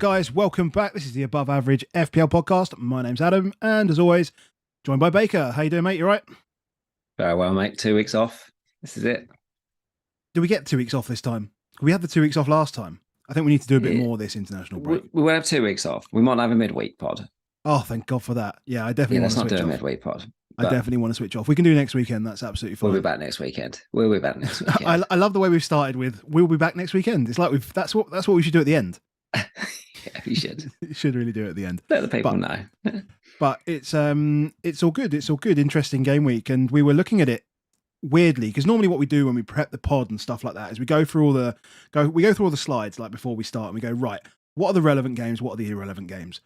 guys, welcome back. This is the Above Average FPL podcast. My name's Adam, and as always, joined by Baker. How you doing, mate? You all right? Very well, mate. 2 weeks off. This is it. Do we get 2 weeks off this time? We had the 2 weeks off last time. I think we need to do a bit more this international break. We won't have 2 weeks off. We might have a midweek pod. Oh, thank God for that. Yeah, I definitely want to switch off. Let's not do a midweek pod. I definitely want to switch off. We can do next weekend. That's absolutely fine. We'll be back next weekend. I love the way we've started with "we'll be back next weekend." It's like that's what we should do at the end. Yeah, you should. You should really do it at the end. Let the people know. But it's all good. It's all good. Interesting game week, and we were looking at it weirdly because normally what we do when we prep the pod and stuff like that is we go through all the slides like before we start, and we go, right, what are the relevant games? What are the irrelevant games?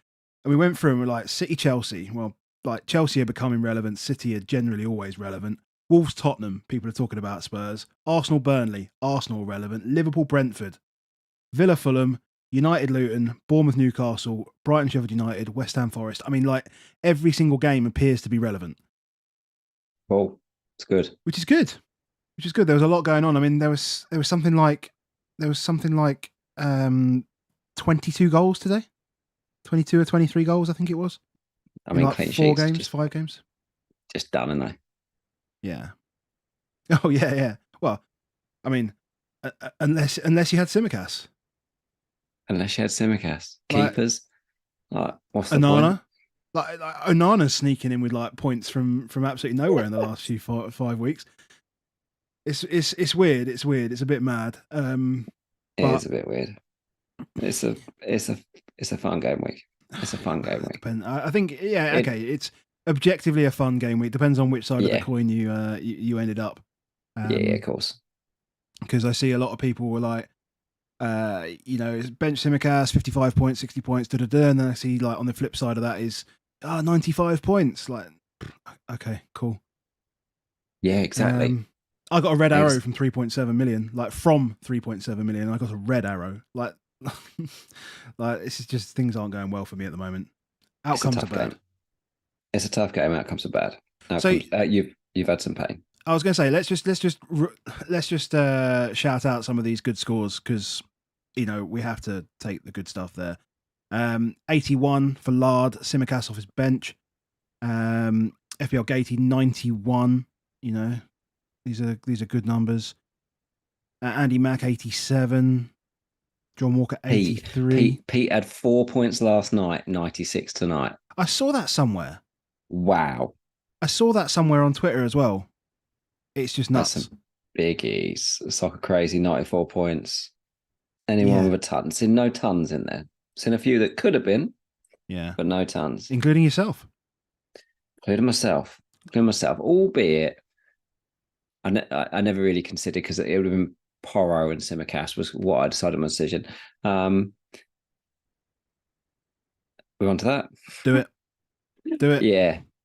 And we went through and we're like, City, Chelsea. Well, like Chelsea are becoming relevant. City are generally always relevant. Wolves, Tottenham. People are talking about Spurs. Arsenal, Burnley. Arsenal relevant. Liverpool, Brentford. Villa, Fulham. United, Luton. Bournemouth, Newcastle. Brighton, Sheff Utd. West Ham, Forest. I mean, like every single game appears to be relevant. Well, it's good. Which is good. There was a lot going on. I mean, there was something like 22 goals today. 22 or 23 goals, I think it was. I mean, like clean 4 sheets, games, 5 games. Just done, aren't they? Yeah. Oh, yeah. Well, I mean, unless you had Tsimikas. Unless you had Tsimikas. Keepers. Like, what's the Onana. point? Like Onana's sneaking in with like points from absolutely nowhere in the last few 5 weeks. It's weird. It's weird. It's a bit mad. It is a bit weird. It's a fun game week. It's a fun game week. I think, okay. It's objectively a fun game week. Depends on which side of the coin you ended up. Yeah, of course. Because I see a lot of people were like, bench Tsimikas, 55 points, 60 points, and then I see like on the flip side of that is 95 points. Like, okay, cool. Yeah, exactly. I got a red arrow from 3.7 million, like from 3.7 million. I got a red arrow. Like this is just things aren't going well for me at the moment. Outcomes are bad. It's a tough game. Outcomes are bad. So you've had some pain. I was going to say let's just shout out some of these good scores because we have to take the good stuff there. 81 for Lard, Tsimikas off his bench. FPL GOLF 91. These are good numbers. Andy Mack 87. John Walker 83. Pete had 4 points last night, 96 tonight. I saw that somewhere. Wow. I saw that somewhere on Twitter as well. It's just nuts. That's some biggies. Soccer crazy, 94 points. Anyone with a ton? Seen no tons in there. Seen a few that could have been. Yeah. But no tons. Including yourself. Including myself. Albeit, I never really considered because it would have been Porro and Tsimikas was what I decided my decision. Move on to that. Do it.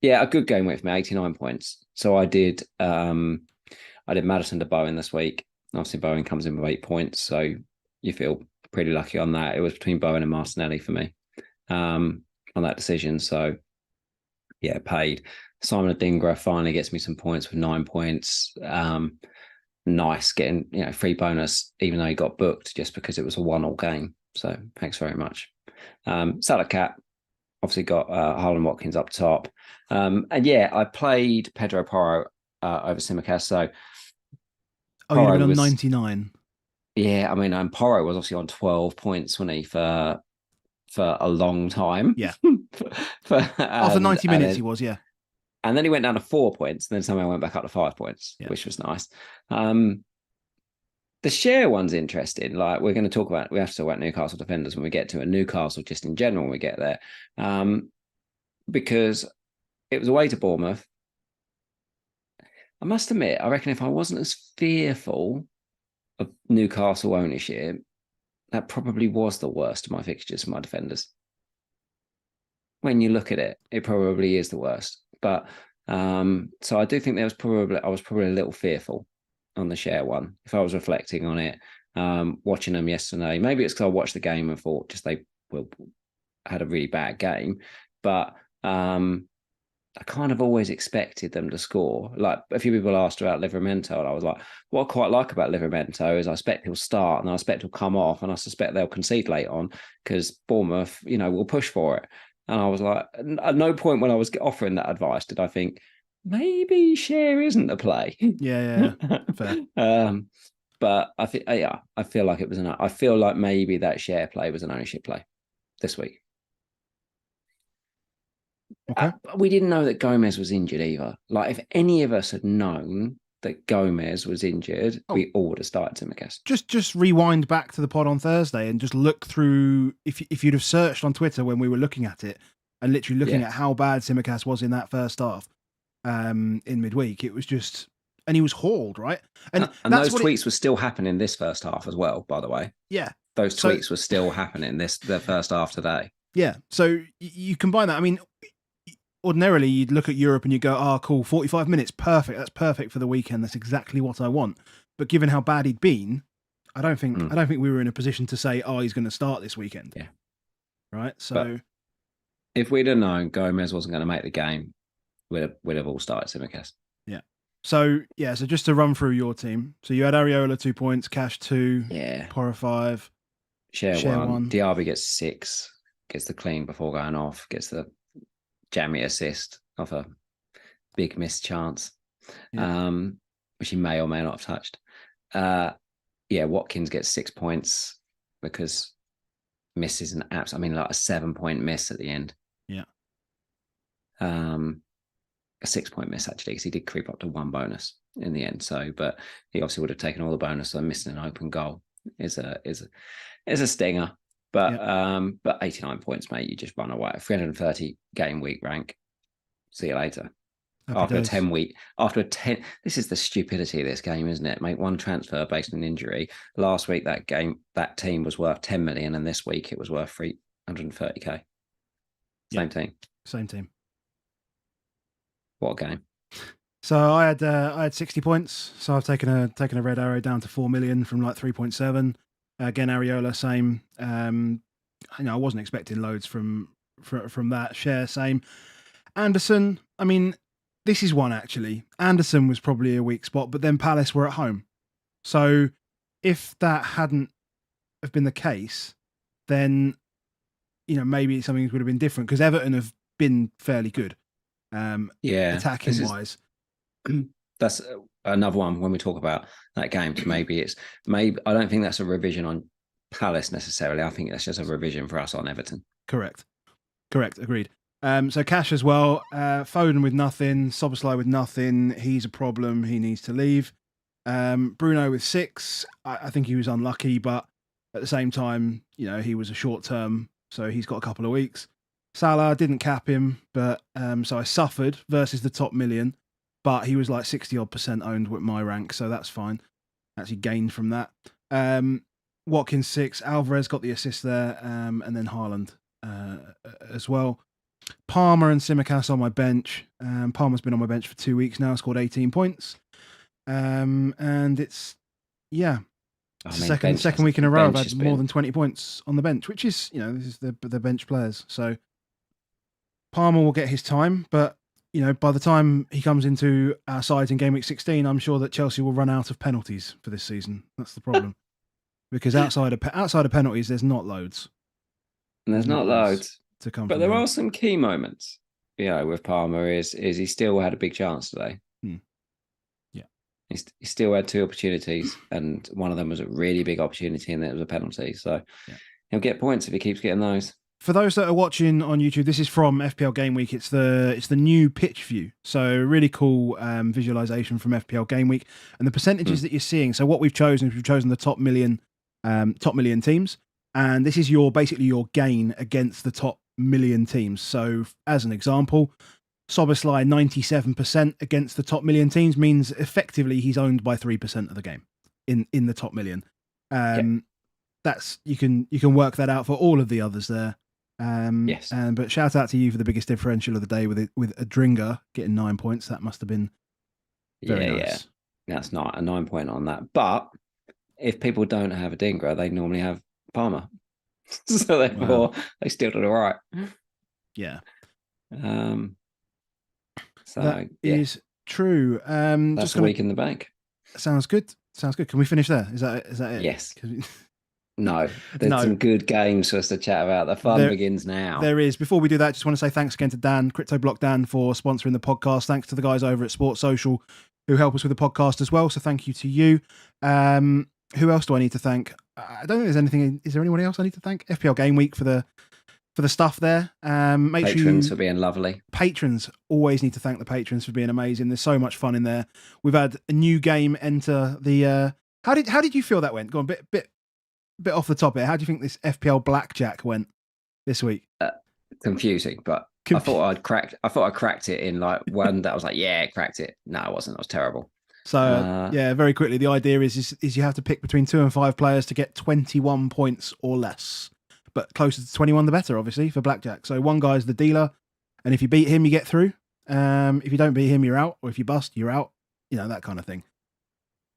Yeah, a good game with me, 89 points. So I did Maddison to Bowen this week. Obviously Bowen comes in with 8 points, so you feel pretty lucky on that. It was between Bowen and Martinelli for me on that decision. So yeah, paid. Simon Adingra finally gets me some points with 9 points. Nice getting free bonus, even though he got booked just because it was a 1-1 game. So thanks very much. Salah Cat obviously got Harlan Watkins up top. I played Pedro Porro over Tsimikas. So you'd have been on 99. Yeah, I mean, Porro was obviously on 12 points, wasn't he, for a long time? Yeah. After 90 minutes, he was, yeah. And then he went down to 4 points, and then somehow went back up to 5 points, which was nice. The share one's interesting. Like we have to talk about Newcastle defenders when we get to it, Newcastle just in general when we get there. Because it was away to Bournemouth. I must admit, I reckon if I wasn't as fearful of Newcastle ownership, that probably was the worst of my fixtures for my defenders. When you look at it, it probably is the worst. But so I do think I was probably a little fearful on the share one. If I was reflecting on it, watching them yesterday, maybe it's because I watched the game and thought just they had a really bad game. But I kind of always expected them to score. Like a few people asked about Livramento, and I was like, what I quite like about Livramento is I expect he'll start and I expect he'll come off, and I suspect they'll concede late on because Bournemouth, will push for it. And I was like, at no point when I was offering that advice did I think maybe Share isn't a play. Yeah, fair. But I think, yeah, I feel like it was I feel like maybe that Share play was an ownership play this week. Okay. We didn't know that Gomez was injured either. Like, if any of us had known that Gomez was injured, we all would have started Tsimikas. Just rewind back to the pod on Thursday and just look through. If you'd have searched on Twitter when we were looking at it and literally looking at how bad Tsimikas was in that first half, in midweek, it was just, and he was hauled, right? And those tweets were still happening this first half as well, by the way. Yeah, those tweets were still happening the first half today. Yeah, so you combine that. I mean, ordinarily you'd look at Europe and you go, "Oh, cool, 45 minutes, perfect. That's perfect for the weekend. That's exactly what I want." But given how bad he'd been, I don't think we were in a position to say, "Oh, he's going to start this weekend." Yeah, right. So, but if we'd have known Gomez wasn't going to make the game, we'd have all started Tsimikas. Yeah. So just to run through your team. So you had Areola 2 points, Cash 2, Porra 5, Share 1. Diaby gets 6, gets the clean before going off, gets the jammy assist off a big missed chance, which he may or may not have touched. Watkins gets 6 points because misses an like a 7-point miss at the end. Yeah. A 6-point miss actually, because he did creep up to 1 bonus in the end. So, but he obviously would have taken all the bonus. So missing an open goal is a stinger. But 89 points, mate. You just run away. 330 game week rank. See you later. After a 10 week, this is the stupidity of this game, isn't it? Make one transfer based on injury. Last week that team was worth 10 million, and this week it was worth 330k. Same team. What a game. So I had 60 points. So I've taken a red arrow down to 4 million from like 3.7. Again, Areola, same. I wasn't expecting loads from that. Share, same. Anderson, I mean, this is one actually. Anderson was probably a weak spot, but then Palace were at home. So if that hadn't have been the case, then maybe something would have been different, because Everton have been fairly good, attacking wise. That's another one when we talk about that game. Maybe I don't think that's a revision on Palace necessarily. I think that's just a revision for us on Everton. Correct. Agreed. So Cash as well. Foden with nothing. Szoboszlai with nothing. He's a problem. He needs to leave. Bruno with 6. I think he was unlucky, but at the same time, he was a short term, so he's got a couple of weeks. Salah, didn't cap him, but so I suffered versus the top million, but he was like 60% owned with my rank, so that's fine. Actually gained from that. Watkins 6, Alvarez got the assist there, and then Haaland as well. Palmer and Tsimikas on my bench. Palmer's been on my bench for 2 weeks now, scored 18 points. And it's second week in a row I've had more than 20 points on the bench, which is, this is the bench players. So Palmer will get his time, but by the time he comes into our sides in game week 16, I'm sure that Chelsea will run out of penalties for this season. That's the problem. Because outside of penalties, there's not loads. And there's not loads to come. But there are some key moments. With Palmer is he still had a big chance today. Yeah, he still had 2 opportunities, and one of them was a really big opportunity, and it was a penalty. So he'll get points if he keeps getting those. For those that are watching on YouTube, this is from FPL Game Week. It's the new pitch view. So really cool visualization from FPL Game Week, and the percentages that you're seeing. So what we've chosen is the top million teams, and this is basically your gain against the top million teams. So as an example, Szoboszlai 97% against the top million teams means effectively he's owned by 3% of the game in the top million. That's you can work that out for all of the others there. Yes. But shout out to you for the biggest differential of the day with Adringa getting 9 points. That must have been very nice. Yeah. That's not a 9 point on that. But if people don't have Adingra, they normally have Palmer. So therefore they still did all right. Yeah. So That yeah, is true. that's Just the gonna week in the bank. sounds good. Sounds good. Can we finish there? Is that it? Yes. 'Cause No, there's no, some good games for us to chat about. The fun there begins now. there is. Before we do that, just want to say thanks again to Dan, Crypto Block Dan, for sponsoring the podcast. Thanks to the guys over at Sports Social who help us with the podcast as well. So thank you to you. Who else do I need to thank? I don't think there's anything. Is there anyone else I need to thank? FPL Game Week for the stuff there. Make Patrons sure you, for being lovely. patrons, always need to thank the patrons for being amazing. There's so much fun in there. We've had a new game enter the. How did you feel that went? Go on, bit off the top here. How do you think this FPL Blackjack went this week? Confusing, but I thought I cracked it in like one that I was like, yeah, cracked it. No, I wasn't. I was terrible. So yeah, very quickly, the idea is you have to pick between 2 and 5 players to get 21 points or less, but closer to 21 the better, obviously, for blackjack. So one guy's the dealer, and if you beat him, you get through. If you don't beat him, you're out, or if you bust, you're out. You know, that kind of thing.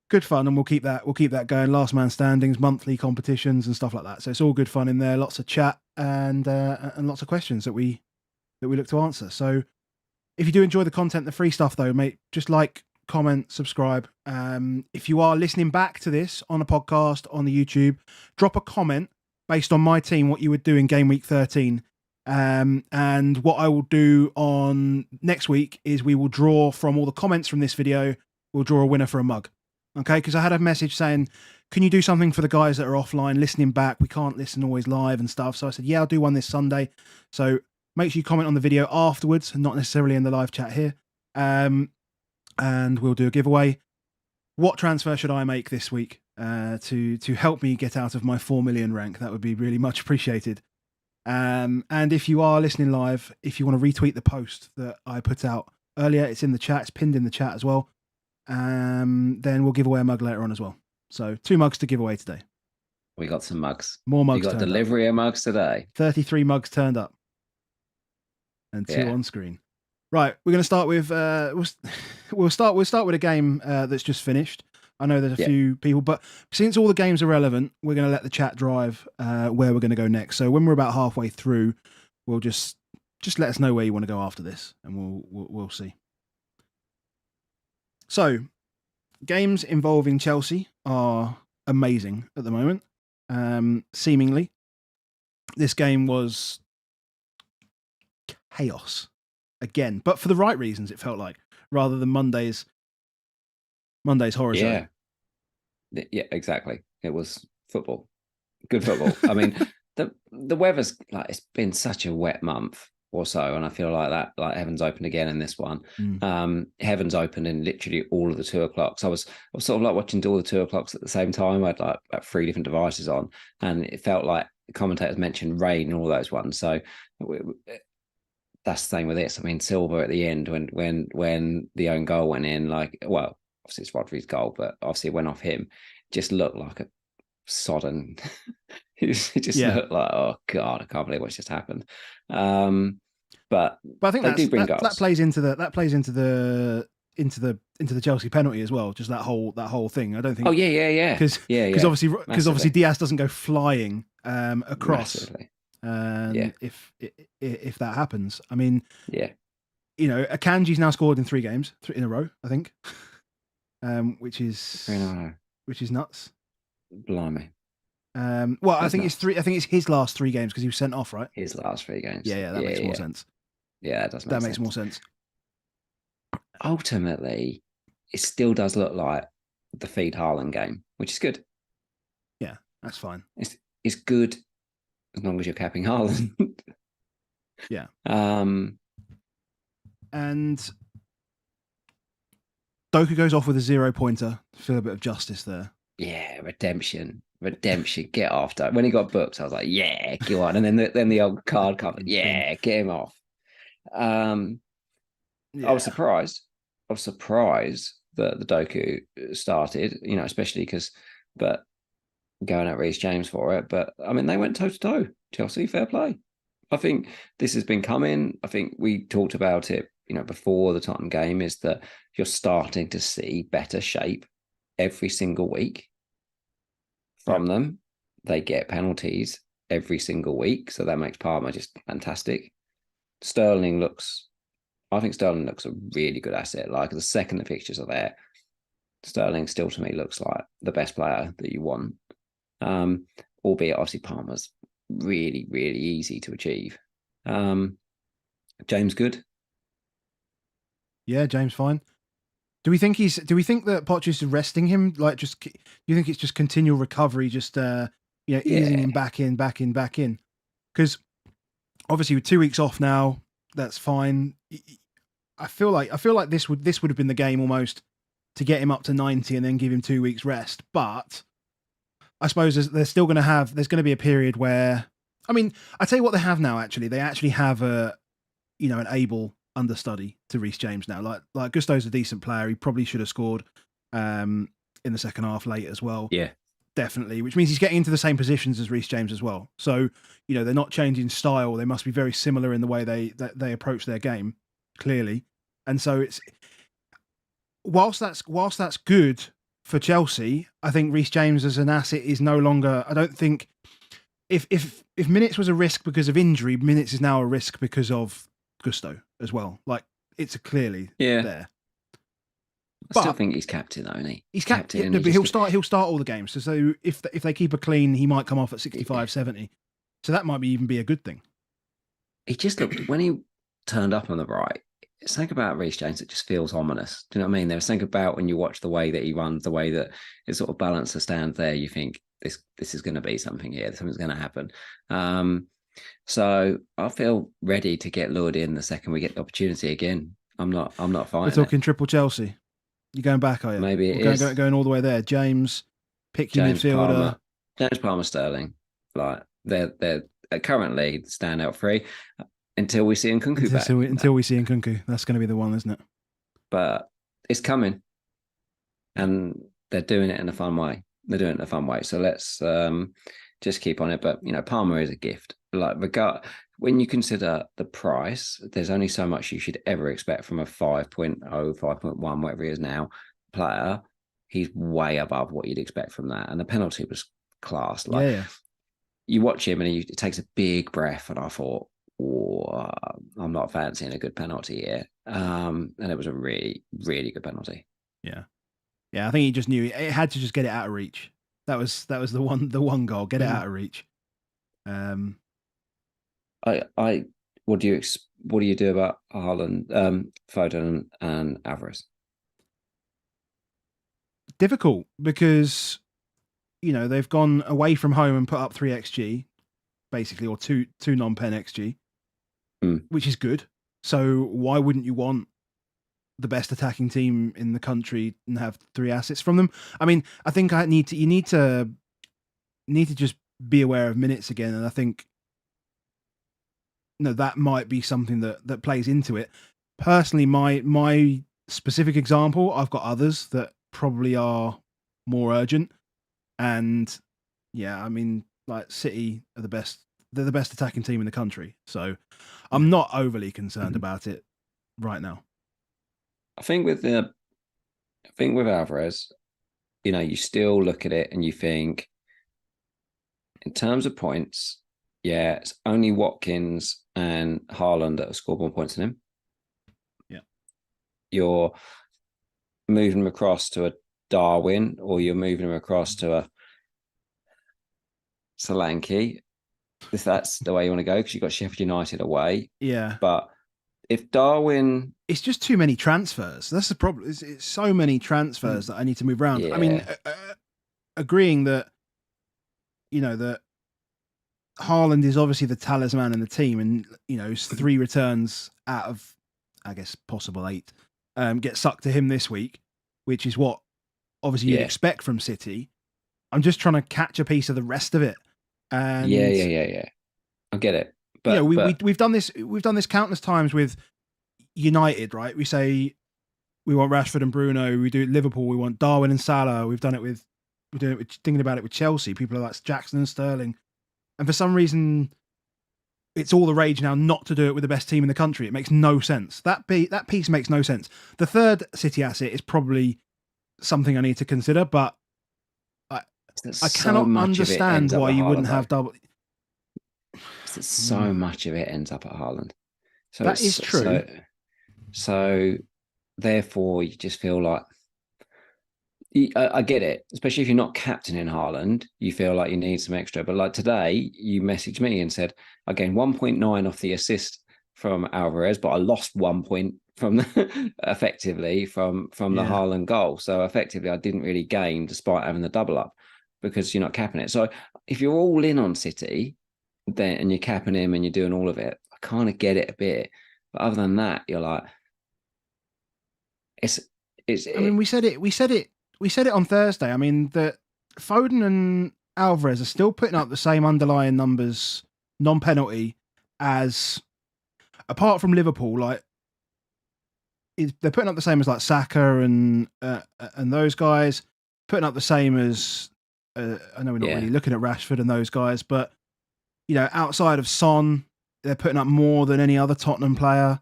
Good fun, and we'll keep that going. Last man standings, monthly competitions, and stuff like that. So it's all good fun in there. Lots of chat and lots of questions that we look to answer. So if you do enjoy the content, the free stuff though, mate, just like, comment, subscribe. If you are listening back to this on a podcast on the YouTube, drop a comment based on my team what you would do in game week 13. And what I will do on next week is we will draw from all the comments from this video. We'll draw a winner for a mug. Okay, because I had a message saying, can you do something for the guys that are offline listening back? We can't listen always live and stuff. So I said, yeah, I'll do one this Sunday. So make sure you comment on the video afterwards and not necessarily in the live chat here. And we'll do a giveaway. What transfer should I make this week to help me get out of my 4 million rank? That would be really much appreciated. And if you are listening live, if you want to retweet the post that I put out earlier, it's in the chat, it's pinned in the chat as well. Then we'll give away a mug later on as well. So 2 mugs to give away today. We got some mugs. More mugs. You got delivery of mugs today. 33 mugs turned up, and 2 on screen. Right, we're going to start with we'll start with a game that's just finished. I know there's a few people, but since all the games are relevant, we're going to let the chat drive where we're going to go next. So when we're about halfway through, we'll just let us know where you want to go after this, and we'll see. So, games involving Chelsea are amazing at the moment. Seemingly, this game was chaos again, but for the right reasons. It felt like, rather than Monday's horror show. Yeah, exactly. It was football, good football. I mean, the weather's like, it's been such a wet month or so, and I feel like that, like Heaven's opened again in this one. Heaven's opened in literally all of the 2 o'clocks. I was sort of like watching all the 2 o'clocks at the same time. I had like about 3 different devices on, and it felt like the commentators mentioned rain and all those ones. So that's the same with this. I mean, Silva at the end when the own goal went in, like, well, obviously it's Rodri's goal, but obviously it went off him. Just looked like a sodden. It just looked like, oh god, I can't believe what's just happened. But I think that plays into the Chelsea penalty as well. Just that whole thing. I don't think. Oh yeah. Because obviously Diaz doesn't go flying across. Massively. If that happens, I mean, you know, Akanji's now scored in 3 games in a row, I think, which is nuts. Blimey. Well, I think it's 3. I think it's his last 3 games because he was sent off, right? His last 3 games. Yeah, that makes more sense. Yeah, that makes more sense. Ultimately, it still does look like the feed Haaland game, which is good. Yeah, that's fine. It's good as long as you're capping Haaland. Yeah. And Doku goes off with a 0-pointer. Feel a bit of justice there. Yeah, redemption. Get off that. When he got booked, I was like, yeah, go on. And then the old card comes. Yeah, get him off. I was surprised. That the Doku started, you know, especially but going at Reece James for it. But I mean, they went toe to toe. Chelsea, fair play. I think this has been coming. I think we talked about it, you know, before the Tottenham game, is that you're starting to see better shape every single week from them. They get penalties every single week, so that makes Palmer just fantastic. Sterling looks I think Sterling looks a really good asset. Like the second the fixtures are there, Sterling still to me looks like the best player that you want. Albeit obviously Palmer's really, really easy to achieve. James good. Yeah, James fine. Do we think that Poch is resting him? Like, just do you think it's just continual recovery, just easing him back in, back in, back in? Because obviously with 2 weeks off now, that's fine. I feel like this would have been the game almost to get him up to 90 and then give him 2 weeks rest. But I suppose there's going to be a period where, I mean, I tell you what they have now. Actually, they actually have an able understudy to Reece James now. Like Gusto's a decent player. He probably should have scored in the second half late as well. Yeah, definitely. Which means he's getting into the same positions as Reece James as well. So they're not changing style. They must be very similar in the way they approach their game, clearly. And so it's whilst that's good for Chelsea, I think Reece James as an asset is no longer. I don't think if minutes was a risk because of injury, minutes is now a risk because of Gusto as well. Like it's clearly there. I still think he's captain, only. He's captain, but he'll start all the games. So if they keep it clean, he might come off at 65, 70. So that might even be a good thing. He just looked when he turned up on the right. Something about Reece James that just feels ominous. Do you know what I mean? There's something about when you watch the way that he runs, the way that it sort of balances stand there. You think this is going to be something here. Something's going to happen. So I feel ready to get lured in the second we get the opportunity again. I'm not fighting. We're talking triple Chelsea. You're going back, are you? Maybe going all the way there. James, pick your midfielder. James Palmer, Sterling. Like they're currently standout three until we see Nkunku back. Until we see Nkunku. That's going to be the one, isn't it? But it's coming. And they're doing it in a fun way. So let's just keep on it. But Palmer is a gift. Like when you consider the price, there's only so much you should ever expect from a 5.0, 5.1, whatever he is now, player. He's way above what you'd expect from that. And the penalty was class. Like you watch him and he takes a big breath, and I thought, I'm not fancying a good penalty here. And it was a really, really good penalty. Yeah. I think he just knew it had to just get it out of reach. That was the one goal, get it out of reach. What do you do about Haaland, Foden, and Alvarez? Difficult because they've gone away from home and put up 3 xG, basically, or two non-pen xG, which is good. So why wouldn't you want the best attacking team in the country and have 3 assets from them? I mean, I think you need to just be aware of minutes again, and I think that might be something that plays into it. Personally, my specific example, I've got others that probably are more urgent, and I mean, like City are the best. They're the best attacking team in the country, so I'm not overly concerned about it right now. I think with Alvarez, you still look at it and you think, in terms of points, it's only Watkins and Haaland that have scored more points than him. Yeah. You're moving him across to a Darwin, or you're moving him across to a Solanke, if that's the way you want to go, because you've got Sheffield United away. Yeah. But if Darwin... It's just too many transfers. That's the problem. It's so many transfers that I need to move around. Yeah. I mean, agreeing that, that Haaland is obviously the talisman in the team, and, his 3 returns out of, I guess, possible 8, get sucked to him this week, which is what obviously you'd expect from City. I'm just trying to catch a piece of the rest of it. And yeah. I get it. But we've done this countless times with United, right? We say we want Rashford and Bruno. We do it Liverpool. We want Darwin and Salah. We're thinking about it with Chelsea. People are like Jackson and Sterling, and for some reason, it's all the rage now not to do it with the best team in the country. It makes no sense. That piece makes no sense. The third City asset is probably something I need to consider, but I cannot understand why you wouldn't have double. So much of it ends up at Haaland. So that is true. So therefore, you just feel like I get it, especially if you're not captaining Haaland, you feel like you need some extra. But like today, you messaged me and said, I gained 1.9 off the assist from Alvarez, but I lost 1 point from effectively from the Yeah. Haaland goal. So effectively, I didn't really gain despite having the double up because you're not capping it. So if you're all in on City, then and you're capping him and you're doing all of it, I kind of get it a bit. But other than that, you're like, it's I mean, we said it on Thursday. I mean, that Foden and Alvarez are still putting up the same underlying numbers, non-penalty, as apart from Liverpool. Like, they're putting up the same as like Saka and those guys. Putting up the same as I know we're not really looking at Rashford and those guys, but outside of Son, they're putting up more than any other Tottenham player.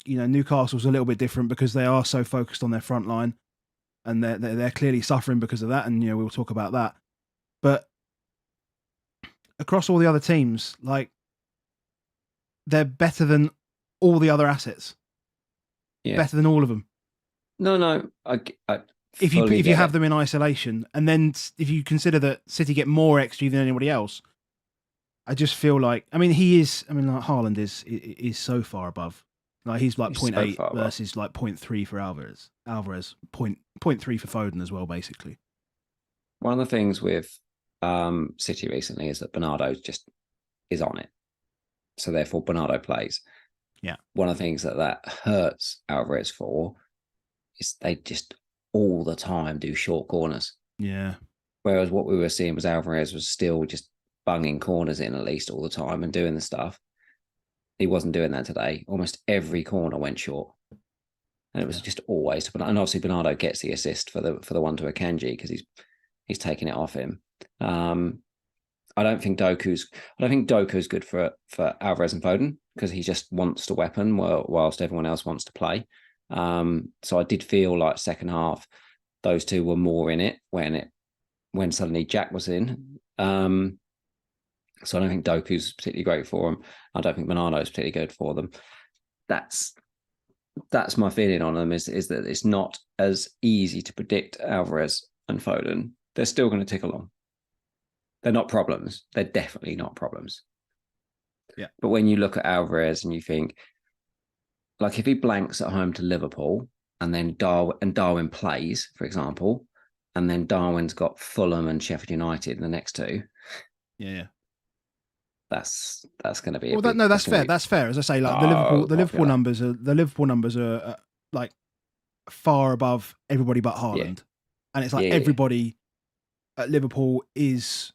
Newcastle's a little bit different because they are so focused on their front line, and they're clearly suffering because of that. And we'll talk about that. But across all the other teams, like, they're better than all the other assets. Yeah. Better than all of them. No, I if you have them in isolation, and then if you consider that City get more XG than anybody else, I just feel like, I mean, like Haaland is so far above. Like, he's like 0.8 so versus like 0.3 for Alvarez. 0.3 for Foden as well, basically. One of the things with City recently is that Bernardo just is on it. So therefore Bernardo plays. Yeah. One of the things that hurts Alvarez for is they just all the time do short corners. Yeah. Whereas what we were seeing was Alvarez was still just bunging corners in at least all the time and doing the stuff. He wasn't doing that today. Almost every corner went short. And it was just always, and obviously Bernardo gets the assist for the one to Akanji because he's taking it off him. I don't think Doku's good for Alvarez and Foden because he just wants to weapon whilst everyone else wants to play. So I did feel like second half those two were more in it when suddenly Jack was in. So I don't think Doku's particularly great for them. I don't think Bernardo's particularly good for them. That's my feeling on them is that it's not as easy to predict Alvarez and Foden. They're still going to tick along. They're not problems. They're definitely not problems. Yeah. But when you look at Alvarez and you think, like, if he blanks at home to Liverpool and then Darwin plays, for example, and then Darwin's got Fulham and Sheffield United in the next two. Yeah. That's going to be that's fair. That's fair. As I say, like, the Liverpool numbers are like far above everybody but Haaland, and it's like everybody at Liverpool is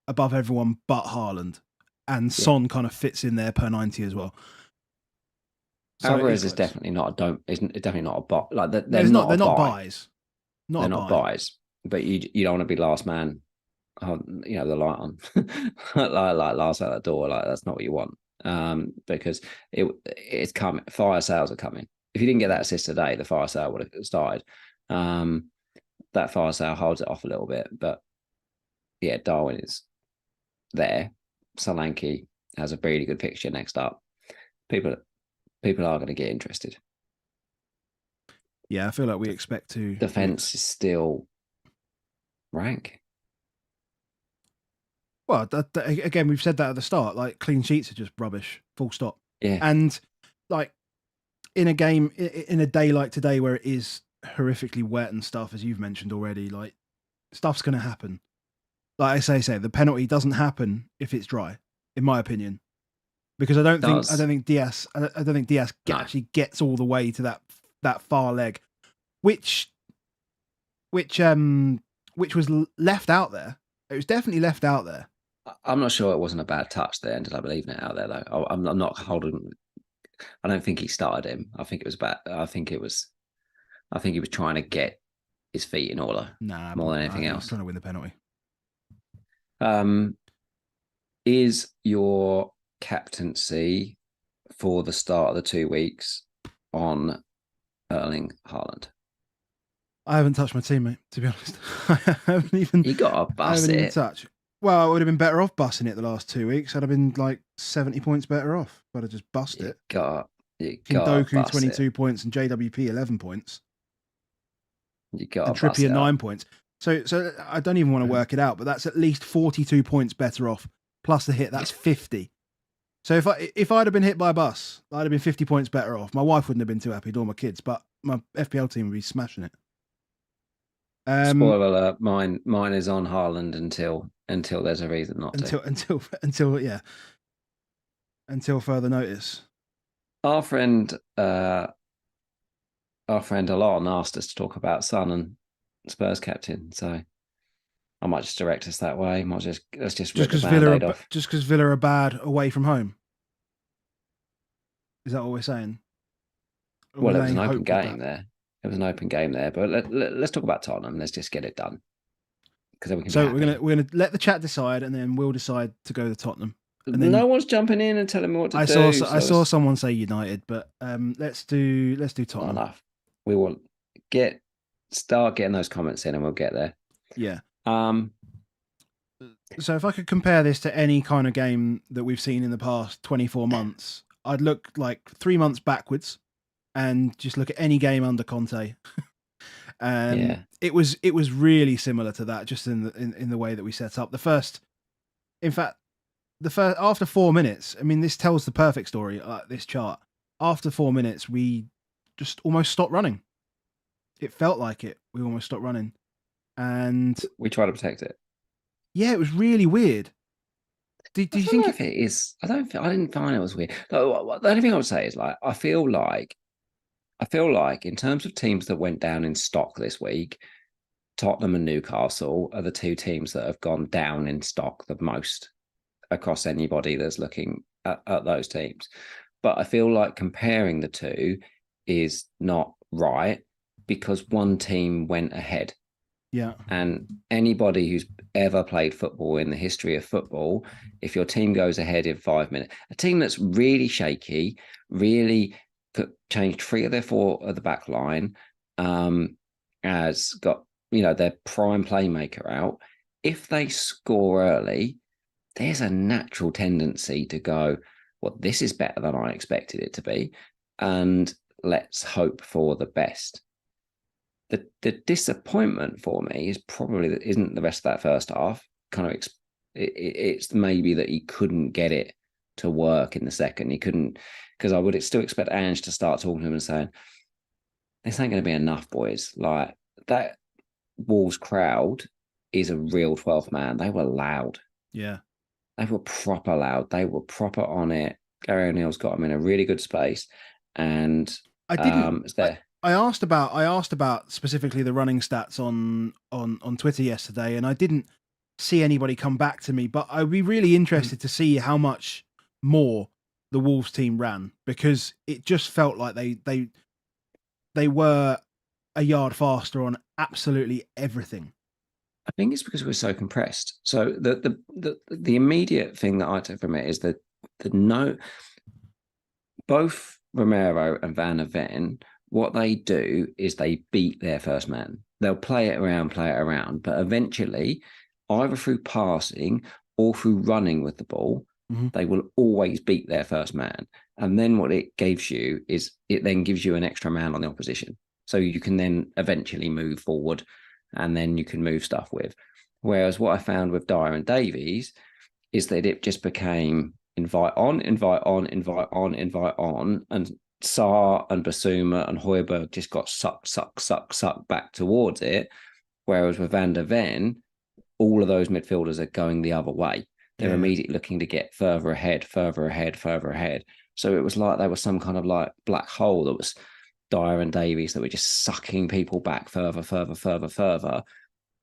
above everyone but Haaland, and Son kind of fits in there per 90 as well. So Alvarez is definitely not a bot. Like they're not buys. They're not buys. But you don't want to be last man. The light on, like last out the door. Like, that's not what you want. Because it's coming. Fire sales are coming. If you didn't get that assist today, the fire sale would have started. That fire sale holds it off a little bit, but yeah, Darwin is there. Solanke has a really good picture next up. People are going to get interested. Yeah, I feel like we expect to. Defense is still rank. Well, again, we've said that at the start. Like, clean sheets are just rubbish. Full stop. Yeah. And like, in a game, in a day like today where it is horrifically wet and stuff, as you've mentioned already, like, stuff's going to happen. Like I say, the penalty doesn't happen if it's dry, in my opinion, because I don't think Diaz actually gets all the way to that far leg, which was left out there. It was definitely left out there. I'm not sure it wasn't a bad touch. They ended up leaving it out there, though. I'm not holding. I don't think he started him. I think it was bad. I think he was trying to get his feet in order. More than anything else. He's trying to win the penalty. Is your captaincy for the start of the 2 weeks on Erling Haaland? I haven't touched my team, mate, to be honest. I haven't even. You got to bust it. Touch. Well, I would have been better off busting it the last 2 weeks. I'd have been like 70 points better off, but I just bust it. Got You gotta Kindoku bust it. 22 points and JWP 11 points You gotta and bust Trippier it up. 9 points. So I don't even want to work it out, but that's at least 42 points better off. Plus the hit, that's 50. So if I'd have been hit by a bus, I'd have been 50 points better off. My wife wouldn't have been too happy, nor my kids, but my FPL team would be smashing it. Spoiler alert, mine is on Haaland until there's a reason not to. Until further notice. Our friend Alon asked us to talk about Son and Spurs captain, so I might just direct us that way. Let's just rip the Band-Aid off. Just because Villa are bad away from home. Is that what we're saying? Well, it was an open game there. It was an open game there, but let's talk about Tottenham. Let's just get it done. Because then we can. So we're gonna let the chat decide, and then we'll decide to go to Tottenham. And then no one's jumping in and telling me what to do. I saw someone say United, but let's do Tottenham. Enough. We will start getting those comments in, and we'll get there. Yeah. So if I could compare this to any kind of game that we've seen in the past 24 months, I'd look like 3 months backwards and just look at any game under Conte. It was really similar to that, just in the way that we set up. After 4 minutes, I mean, this tells the perfect story, this chart. After 4 minutes, we just almost stopped running. It felt like it. We almost stopped running. And we try to protect it. Yeah, it was really weird. Do you think it is? I didn't find it was weird. The only thing I would say is I feel like in terms of teams that went down in stock this week, Tottenham and Newcastle are the two teams that have gone down in stock the most across anybody that's looking at those teams. But I feel like comparing the two is not right because one team went ahead. Yeah. And anybody who's ever played football in the history of football, if your team goes ahead in 5 minutes, a team that's really shaky, really changed 3 of their 4 of the back line, has got, their prime playmaker out. If they score early, there's a natural tendency to go, well, this is better than I expected it to be. And let's hope for the best. The disappointment for me is probably that isn't the rest of that first half. It's maybe that he couldn't get it to work in the second. He couldn't, because I would still expect Ange to start talking to him and saying, "This ain't going to be enough, boys." Like that Wolves crowd is a real 12th man. They were loud. Yeah, they were proper loud. They were proper on it. Gary O'Neill's got them in a really good space, and I didn't. It's there. I asked about specifically the running stats on Twitter yesterday, and I didn't see anybody come back to me. But I'd be really interested to see how much more the Wolves team ran, because it just felt like they were a yard faster on absolutely everything. I think it's because we're so compressed. So the immediate thing that I took from it is that both Romero and Van der Ven, what they do is they beat their first man. They'll play it around, but eventually, either through passing or through running with the ball, they will always beat their first man. And then what it gives you is it then gives you an extra man on the opposition. So you can then eventually move forward and then you can move stuff with. Whereas what I found with Dyer and Davies is that it just became invite on, and Sarr and Basuma and Højbjerg just got sucked back towards it. Whereas with Van der Ven, all of those midfielders are going the other way. They're immediately looking to get further ahead. So it was like they were some kind of like black hole that was Dyer and Davies that were just sucking people back further.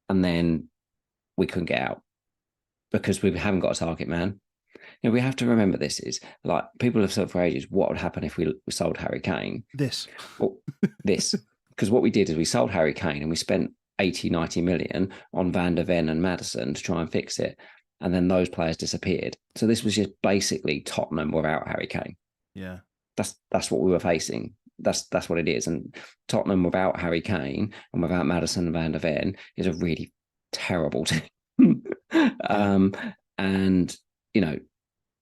And then we couldn't get out because we haven't got a target man. We have to remember this is like people have said for ages, what would happen if we sold Harry Kane? Because what we did is we sold Harry Kane and we spent 80-90 million on Van der Ven and Maddison to try and fix it. And then those players disappeared. So this was just basically Tottenham without Harry Kane. Yeah. That's what we were facing. That's what it is. And Tottenham without Harry Kane and without Maddison and Van der Ven is a really terrible team. And,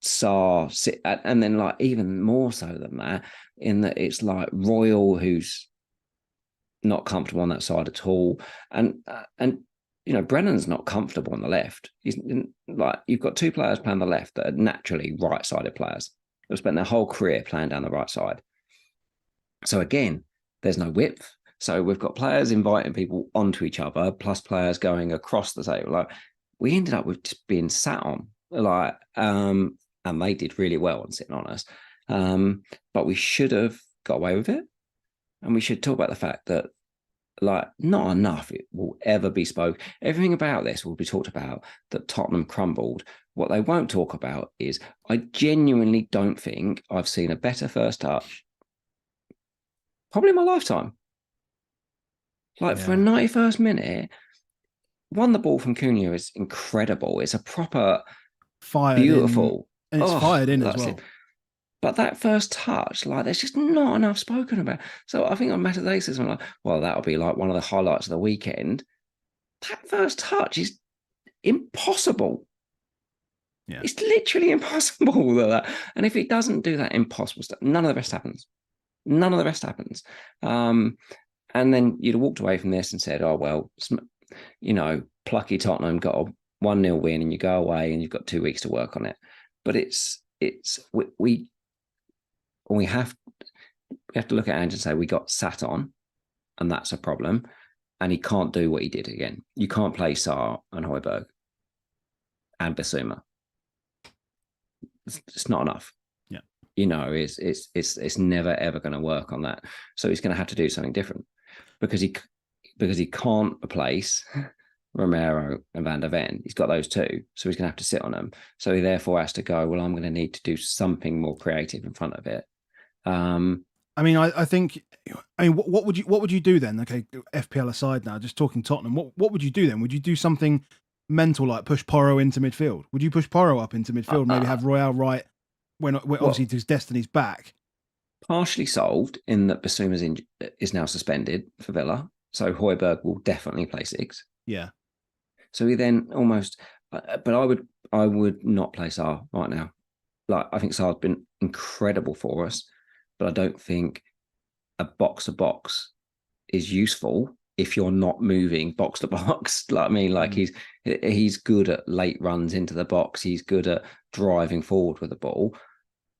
Sarr, and then like even more so than that, in that it's like Royal, who's not comfortable on that side at all, and Brennan's not comfortable on the left. He's like, you've got two players playing the left that are naturally right-sided players. They've spent their whole career playing down the right side. So again, there's no width. So we've got players inviting people onto each other, plus players going across the table. Like, we ended up with just being sat on, like, and they did really well on sitting on us. But we should have got away with it. And we should talk about the fact that, like, not enough it will ever be spoke. Everything about this will be talked about, that Tottenham crumbled. What they won't talk about is, I genuinely don't think I've seen a better first touch probably in my lifetime. Like, for a 91st minute, won the ball from Cunha is incredible. It's a proper beautiful. And it's fired in as well. It. But that first touch, like, there's just not enough spoken about. So I think on Matador says, I'm like, well, that'll be like one of the highlights of the weekend. That first touch is impossible. Yeah. It's literally impossible. And if it doesn't do that impossible stuff, none of the rest happens. None of the rest happens. And then you'd have walked away from this and said, oh, well, plucky Tottenham got a 1-0 win, and you go away and you've got 2 weeks to work on it. But we have to look at Ange and say, we got sat on, and that's a problem. And he can't do what he did again. You can't play Sarr and Højbjerg and Bissouma. It's not enough. Yeah. It's never ever going to work on that. So he's going to have to do something different, because he can't replace Romero and Van der Ven. He's got those two, so he's going to have to sit on them. So he therefore has to go, well, I'm going to need to do something more creative in front of it. I think what would you do then? Okay, FPL aside now, just talking Tottenham, what would you do then? Would you do something mental like push Porro into midfield? Would you push Porro up into midfield, maybe have Royale right when obviously his destiny's back? Partially solved in that Bissouma's is now suspended for Villa, so Højbjerg will definitely play 6. Yeah. So he then almost, but I would not play Sarr right now. Like, I think Sarr's been incredible for us, but I don't think a box to box is useful if you're not moving box to box. Like, I mean, like, he's good at late runs into the box. He's good at driving forward with the ball,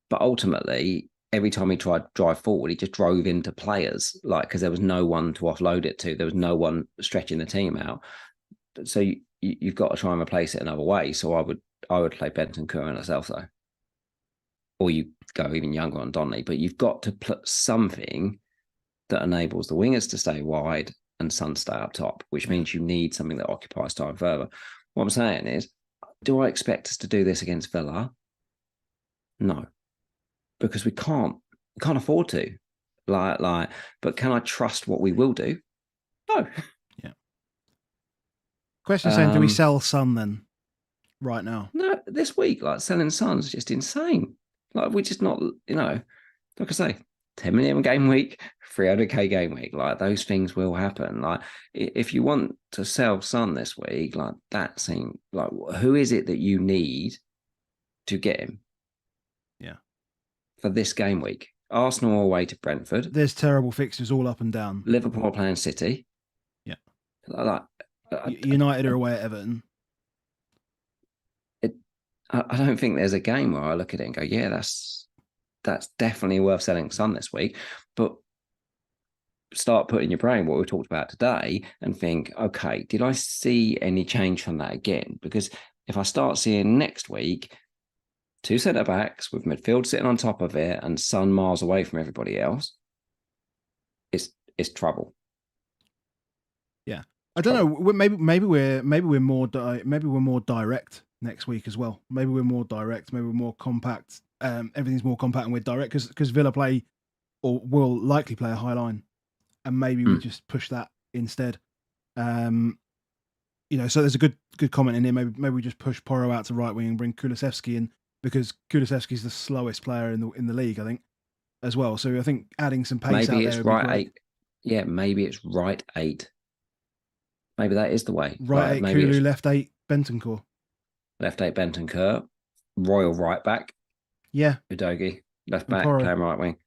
but ultimately, every time he tried to drive forward, he just drove into players, like, because there was no one to offload it to. There was no one stretching the team out. So you've got to try and replace it another way. So I would play Bentancur and myself, though. Or you go even younger on Donnelly, but you've got to put something that enables the wingers to stay wide and Son stay up top, which means you need something that occupies time further. What I'm saying is, do I expect us to do this against Villa? No, because we can't afford to. But can I trust what we will do? No. Yeah. Question saying, do we sell Son then right now? No, this week, like, selling Son's just insane. Like, we're just not, like I say, 10 million game week, 300k game week. Like, those things will happen. Like, if you want to sell Son this week, like, that seems like, who is it that you need to get him? Yeah. For this game week, Arsenal are away to Brentford. There's terrible fixtures all up and down. Liverpool are playing City. Yeah. United are away at Everton. I don't think there's a game where I look at it and go, yeah, that's definitely worth selling Son this week. But start putting your brain what we talked about today and think, okay, did I see any change from that again? Because if I start seeing next week 2 centre-backs with midfield sitting on top of it and Son miles away from everybody else, it's trouble. Yeah, I don't know. Maybe we're more direct next week as well. Maybe we're more direct. Maybe we're more compact. Everything's more compact and we're direct because Villa play or will likely play a high line, and maybe we just push that instead. So there's a good comment in here. Maybe we just push Porro out to right wing and bring Kulusevski in, because Kulusevski's the slowest player in the league, I think, as well. So I think adding some pace maybe out it's there right 8. Yeah, maybe it's right 8. Maybe that is the way. Right 8 Kulu, left 8 Bentancur. Left 8 Bentancur. Royal right back, Yeah, Udogie, left and back, Porro. playing right wing.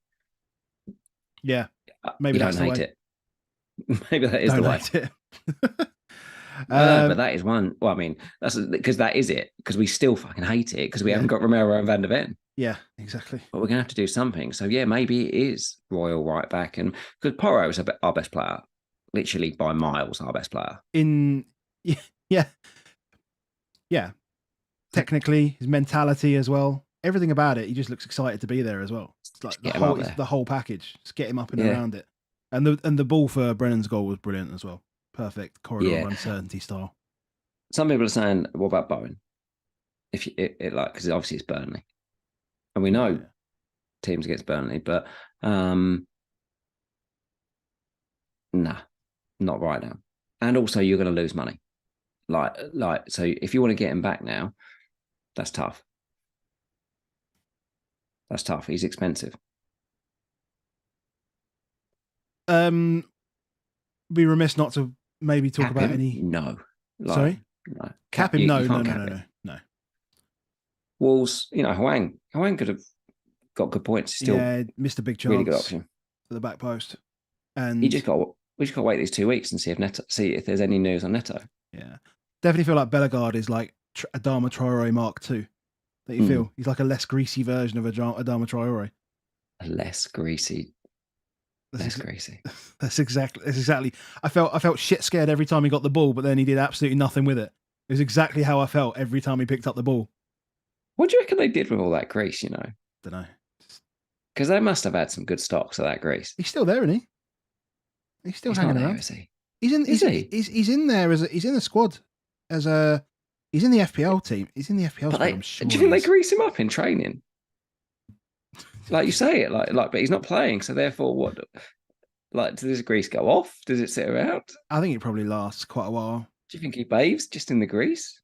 Yeah, maybe You that's don't the hate way. it. Maybe that is the Don't way. hate it. I know, but that is one. Well, I mean, that's because that is it. Because we still fucking hate it because we Yeah, haven't got Romero and Van der Ven. yeah, exactly. But we're gonna have to do something. So yeah, maybe it is Royal right back, and because Porro is our best player, literally by miles, our best player. In yeah, yeah, yeah. Technically, his mentality as well, everything about it. He just looks excited to be there as well. It's like Just get him up it's there. the whole package. Just get him up and Yeah, around it. And the ball for Brennan's goal was brilliant as well. Perfect corridor yeah. run certainty style. Some people are saying, "What about Bowen?" If you, it like because obviously it's Burnley, and we know Yeah. teams against Burnley, but um, nah, not right now. And also, you're going to lose money. So if you want to get him back now, that's tough. That's tough. He's expensive. Be remiss not to maybe talk Cap about him? any. No. Like, Sorry, no. cap him? You No, no, can't no, cap no, it. no, no. Wolves, Hwang could have got good points. He's still Yeah, missed a big really good chance option. at the back post, We and just got to wait these 2 weeks and see if there's any news on Neto. yeah, definitely feel like Bellegarde is like Adama Traore Mark II. That you feel he's like a less greasy version of Adama Traore. Less greasy. That's Greasy. That's exactly. I felt shit scared every time he got the ball, but then he did absolutely nothing with it. It was exactly how I felt every time he picked up the ball. What do you reckon they did with all that grease, Don't know. Because they must have had some good stocks of that grease. He's still there, isn't he? He's still He's not hanging there, around. is he? He's in. Is he? He's in there he's in the squad as a. He's in the FPL team. He's in the FPL squad. I'm sure. Do you think they grease him up in training? Like you say it, but he's not playing, so therefore, what? Like, does this grease go off? Does it sit around? I think it probably lasts quite a while. Do you think he bathes just in the grease?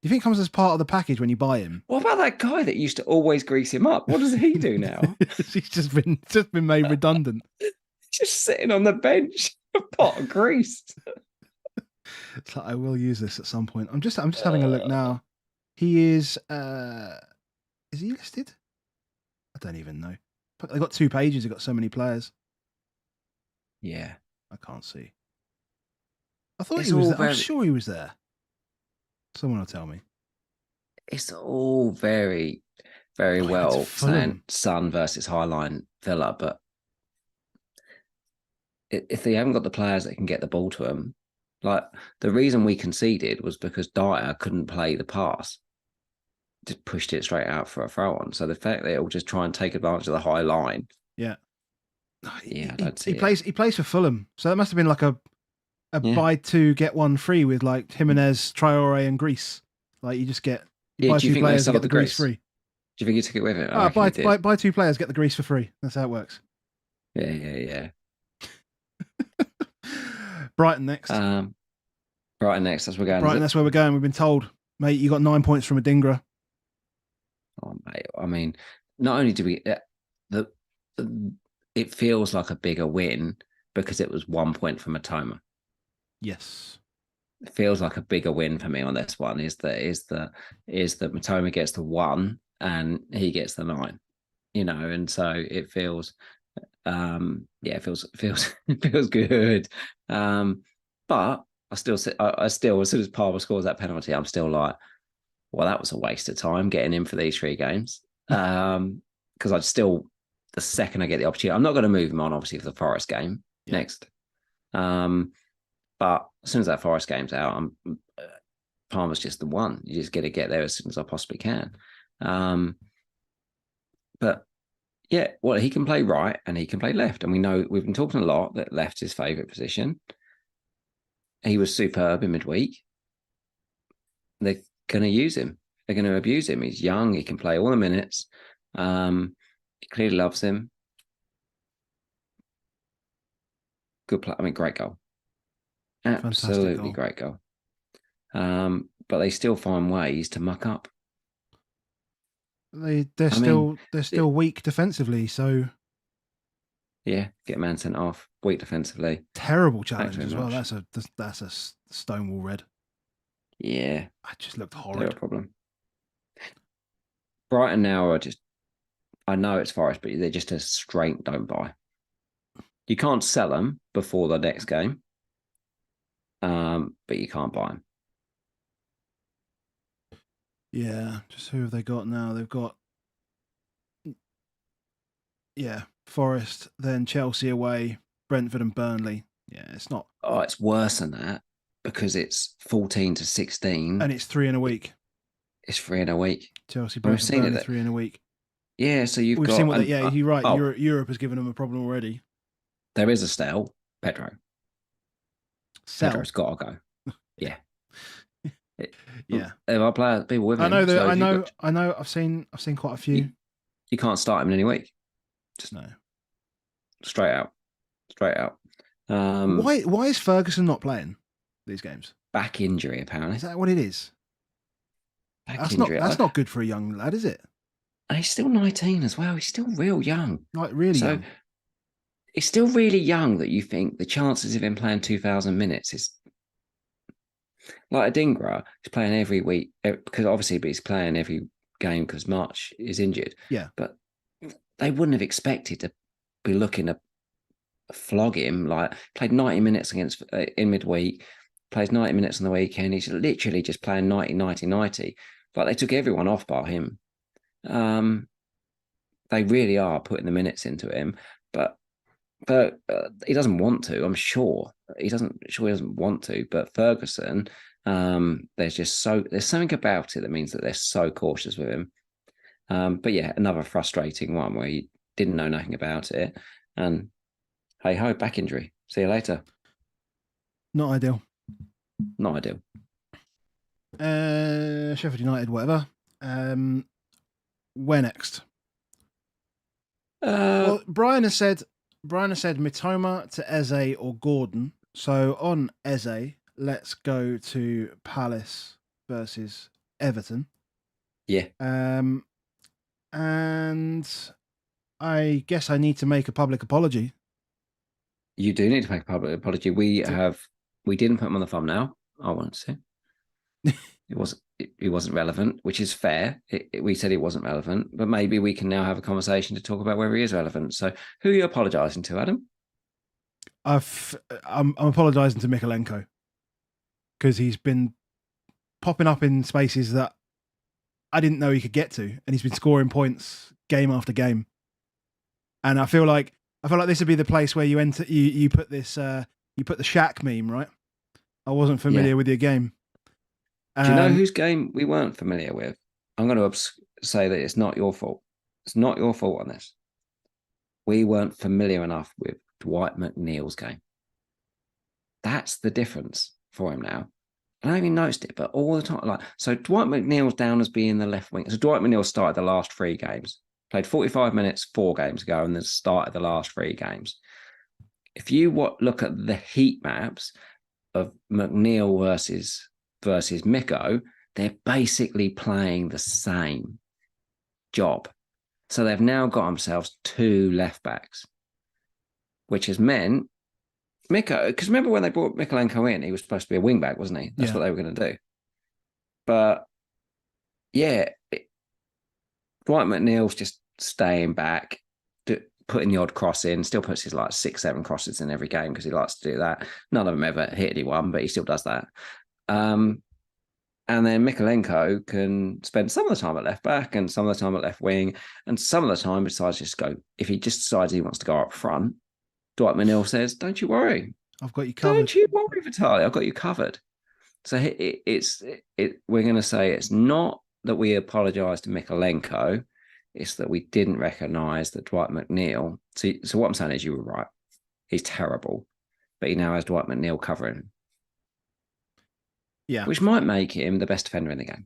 Do you think it comes as part of the package when you buy him? What about that guy that used to always grease him up? What does he do now? He's just been made redundant. Just sitting on the bench, a pot of grease. It's like, I will use this at some point. I'm just having a look now. He is he listed? I don't even know. They've got 2 pages, they've got so many players. Yeah. I can't see. I thought It's he was all there. I'm sure he was there. Someone will tell me. It's all very, very well saying Sun versus Highline Villa, but if they haven't got the players that can get the ball to them, like the reason we conceded was because Dyer couldn't play the pass, just pushed it straight out for a throw on. So the fact that it'll just try and take advantage of the high line, Yeah. I don't see it. He plays for Fulham, so that must have been like a buy 2 get 1 free with like Jimenez, Traore, and Greece. Like you just get buy 2 players and get the Greece free. Do you think he took it with him? Buy 2 players, get the Greece for free. That's how it works. Yeah. Brighton next. Brighton next. That's where we're going. Brighton, that's where we're going. We've been told, mate, you got 9 points from Adingra. Oh, mate. I mean, not only do we it feels like a bigger win because it was 1 point from Matoma. Yes. It feels like a bigger win for me on this one is that Matoma gets the 1 and he gets the 9, and so it feels it feels good. But I still as soon as Palmer scores that penalty, I'm still like, well, that was a waste of time getting in for these 3 games. Because I'd still, the second I get the opportunity, I'm not going to move him on, obviously, for the Forest game next. But as soon as that Forest game's out, Palmer's just the one. You just got to get there as soon as I possibly can. But yeah, well, he can play right and he can play left. And we know we've been talking a lot that left's his favourite position. He was superb in midweek. They're going to use him. They're going to abuse him. He's young. He can play all the minutes. He clearly loves him. Good play. I mean, great goal. Absolutely great goal. But they still find ways to muck up. They're still weak defensively, so yeah, get man sent off. Weak defensively. Terrible challenge as well. That's a Stonewall red. Yeah, I just looked horrid. No problem. Brighton now are just, I know it's Forest, but they're just a straight don't buy. You can't sell them before the next game, but you can't buy them. Yeah, just who have they got now? They've got Forest, then Chelsea away, Brentford and Burnley. Yeah, it's not. Oh, it's worse than that because it's 14 to 16. And it's 3 in a week. It's 3 in a week. Chelsea, And we've Brentford, seen Burnley, it. 3 in a week. Yeah, so We've seen what. You're right. Europe has given them a problem already. There is a stale. Pedro. Sell. Pedro's got to go. Yeah. Yeah. There are players, people with him. I know that. I know. I've seen quite a few. You can't start him in any week. Just no. Straight out. Why is Ferguson not playing these games? Back injury, apparently. Is that what it is? That's not good for a young lad, is it? And he's still 19 as well. He's still real young. Like really young. He's still really young that you think the chances of him playing 2,000 minutes is like Adingra. He's playing every week because obviously, but he's playing every game because March is injured. Yeah. But they wouldn't have expected to be looking to flog him. Like played 90 minutes against in midweek, plays 90 minutes on the weekend. He's literally just playing 90. Like they took everyone off bar him. They really are putting the minutes into him, but he doesn't want to. I'm sure he doesn't want to. But Ferguson, there's something about it that means that they're so cautious with him. But yeah, another frustrating one where he didn't know nothing about it, and hey ho, back injury. See you later. Not ideal. Sheffield United, whatever. Where next? Well, Brian has said Mitoma to Eze or Gordon. So on Eze, let's go to Palace versus Everton. Yeah. And I guess I need to make a public apology. You do need to make a public apology. We didn't put him on the thumbnail. I want to say it wasn't relevant, which is fair. We said it wasn't relevant, but maybe we can now have a conversation to talk about whether he is relevant. So, who are you apologising to, Adam? I'm apologising to Mykolenko because he's been popping up in spaces that I didn't know he could get to, and he's been scoring points game after game. And I feel like this would be the place where you enter. You put this. You put the Shaq meme, right? I wasn't familiar with your game. Do you know whose game we weren't familiar with? I'm going to say that it's not your fault. It's not your fault on this. We weren't familiar enough with Dwight McNeil's game. That's the difference for him now. I haven't even noticed it, but all the time, so Dwight McNeil's down as being the left wing. So Dwight McNeil started the last 3 games, played 45 minutes 4 games ago, and then started the last 3 games. If you look at the heat maps of McNeil versus Miko, they're basically playing the same job. So they've now got themselves 2 left backs, which has meant Miko, because remember when they brought Mykolenko in, he was supposed to be a wing back, wasn't he? That's what they were going to do. But yeah, Dwight McNeil's just staying back, putting the odd cross in, still puts his 6-7 crosses in every game because he likes to do that. None of them ever hit anyone, but he still does that. And then Mykolenko can spend some of the time at left back and some of the time at left wing, and some of the time decides if he just decides he wants to go up front, Dwight McNeil says, "Don't you worry, I've got you covered. Don't you worry, Vitaly, I've got you covered." So we're going to say it's not that we apologise to Mykolenko, it's that we didn't recognise that Dwight McNeil. So what I'm saying is you were right. He's terrible, but he now has Dwight McNeil covering him. Yeah. Which might make him the best defender in the game.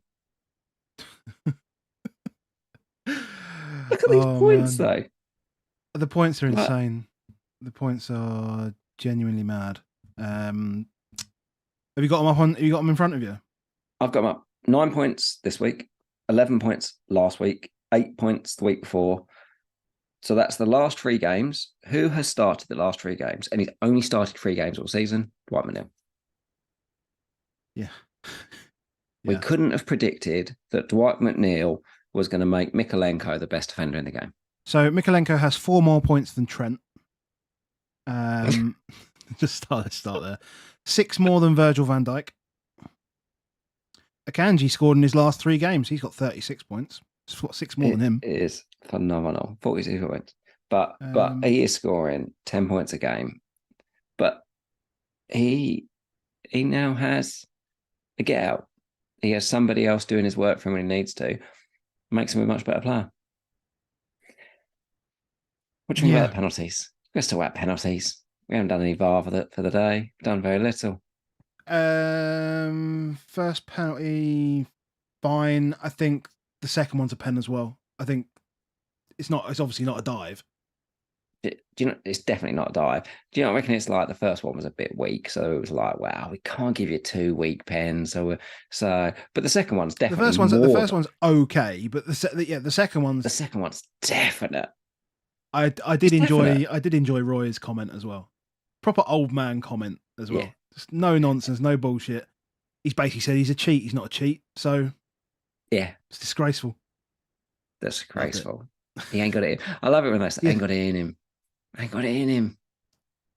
Look at these points, though. The points are insane. The points are genuinely mad. Have you got them up on? Have you got them in front of you? I've got them up. 9 points this week, 11 points last week, 8 points the week before. So that's the last 3 games. Who has started the last 3 games? And he's only started 3 games all season. Dwight McNeil. Yeah. We couldn't have predicted that Dwight McNeil was going to make Mikalenko the best defender in the game. So Mikalenko has 4 more points than Trent. Let's start there. 6 more than Virgil van Dijk. Akanji scored in his last 3 games. He's got 36 points. It's got 6 more than him. It is phenomenal. 42 points. But he is scoring 10 points a game. But he now has a get out. He has somebody else doing his work for him when he needs to. Makes him a much better player. What do you think about the penalties? Let's talk about penalties. We haven't done any VAR for the day. Done very little. First penalty, fine. I think the second one's a pen as well. I think it's obviously not a dive. Do you know, it's definitely not a dive. Do you know, I reckon it's like the first one was a bit weak. So it was like, wow, we can't give you 2 weak pens. But the second one's definitely the first one's okay, but the second one's definite. I did enjoy Roy's comment as well. Proper old man comment as well. Yeah. Just no nonsense, no bullshit. He's basically said he's a cheat. He's not a cheat. So yeah, it's disgraceful. Disgraceful. He ain't got it. I love it when they say, ain't got it in him. Ain't got it in him.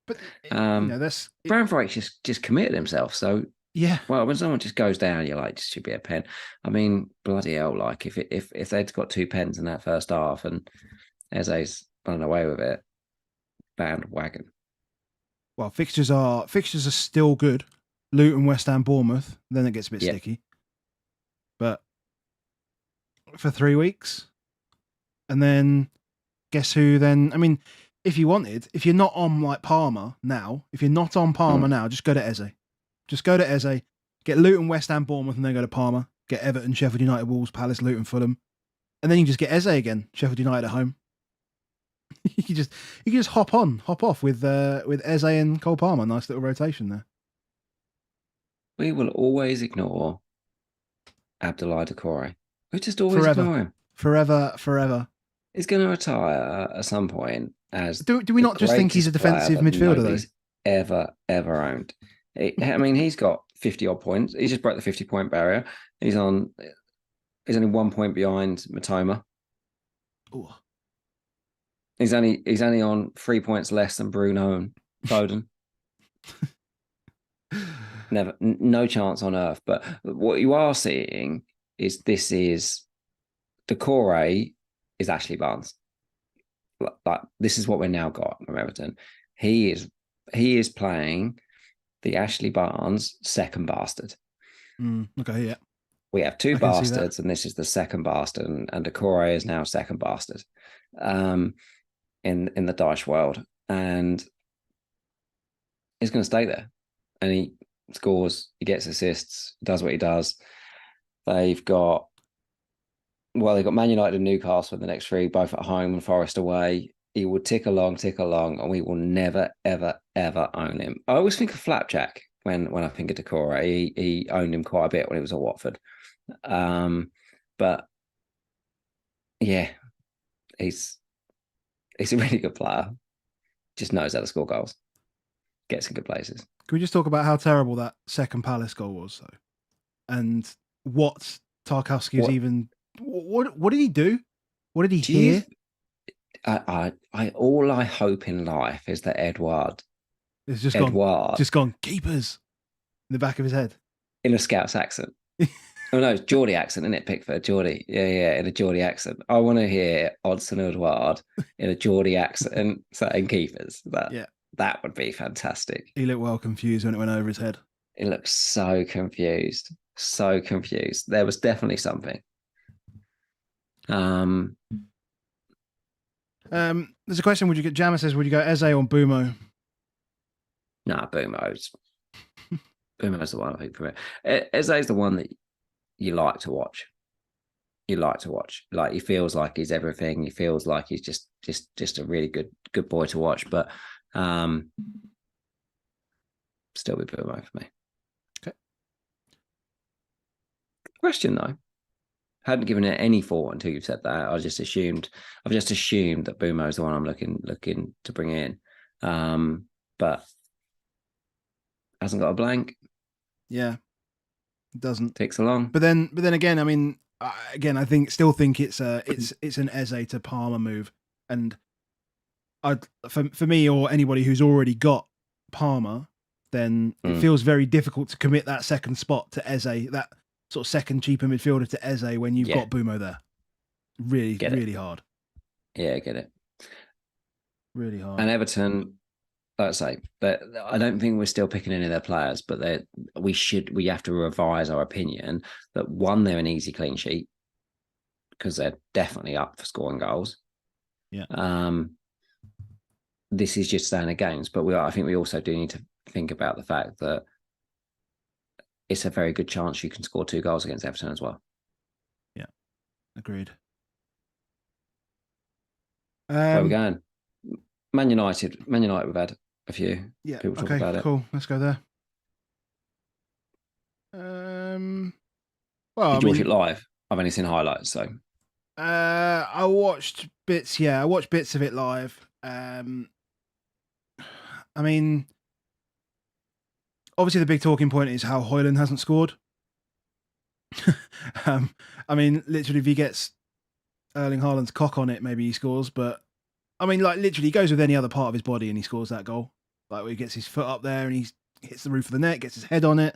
But that's Bramford just committed himself. So yeah. Well, when someone just goes down, you're like, this should be a pen. I mean, bloody hell! Like if they'd got 2 pens in that first half and Eze's running away with it, bandwagon. Well, fixtures are still good. Luton, West Ham, Bournemouth. Then it gets a bit sticky. But for 3 weeks, and then guess who? Then I mean, if you're not on like Palmer now, just go to Eze. Just go to Eze. Get Luton, West Ham, Bournemouth, and then go to Palmer. Get Everton, Sheffield United, Wolves, Palace, Luton, Fulham, and then you just get Eze again. Sheffield United at home. you can just hop off with Eze and Cole Palmer. Nice little rotation there. We will always ignore Abdoulaye Doucouré. We just always ignore him. Forever. He's going to retire at some point. As do we not just think he's a defensive midfielder though? Ever owned. I mean, he's got 50 odd points. He just broke the 50-point barrier. He's only 1 point behind Matoma. Ooh. He's only on 3 points less than Bruno and Foden. No chance on earth. But what you are seeing is Doucouré is Ashley Barnes. Like this is what we're now got from Everton. He is playing the Ashley Barnes second bastard. Okay, yeah. We have 2 bastards, and this is the second bastard, and Doucouré is now second bastard. In the Dyche world, and he's going to stay there. And he scores, he gets assists, does what he does. They've got Man United and Newcastle in the next 3, both at home and Forest away. He will tick along, and we will never, ever, ever own him. I always think of Flapjack when I think of Doucouré. He owned him quite a bit when he was at Watford. But yeah, he's a really good player. Just knows how to score goals. Gets in good places. Can we just talk about how terrible that second Palace goal was, though? And what Tarkowski's even... What did he do? What did he hear? All I hope in life is that Edouard has just gone keepers in the back of his head. In a Scouse accent. Oh no, it's Geordie accent, isn't it? Pickford, Geordie. Yeah, in a Geordie accent. I want to hear Odsonne Edouard in a Geordie accent saying keepers. That would be fantastic. He looked well confused when it went over his head. He looked so confused. So confused. There was definitely something. There's a question. Jammer says, would you go Eze or Bumo? Nah, Bumo's the one I think for it. Eze's the one that you like to watch. Like he feels like he's everything. He feels like he's just a really good boy to watch. But still be Bumo for me. Okay. Question though. Hadn't given it any thought until you said that. I've just assumed that Bumo is the one I'm looking to bring in. But hasn't got a blank. Yeah. It doesn't. Ticks along. But then again, I mean, again, I still think it's an Eze to Palmer move, and for me or anybody who's already got Palmer, then it feels very difficult to commit that second spot to Eze, that sort of second cheaper midfielder to Eze when you've got Bumo there. Really hard. Yeah, get it. Really hard. And Everton, like I say, but I don't think we're still picking any of their players, but we have to revise our opinion that one, they're an easy clean sheet because they're definitely up for scoring goals. Yeah. This is just standard games, but I think we also do need to think about the fact that it's a very good chance you can score 2 goals against Everton as well. Yeah, agreed. Where are we going? Man United, we've had a few people talk about it. Cool. Let's go there. Did you watch it live? I've only seen highlights, so. I watched bits. Yeah, I watched bits of it live. I mean, obviously the big talking point is how Højlund hasn't scored. I mean, literally, if he gets Erling Haaland's cock on it, maybe he scores. But I mean, like literally, he goes with any other part of his body and he scores that goal. Like where he gets his foot up there and he hits the roof of the net, gets his head on it.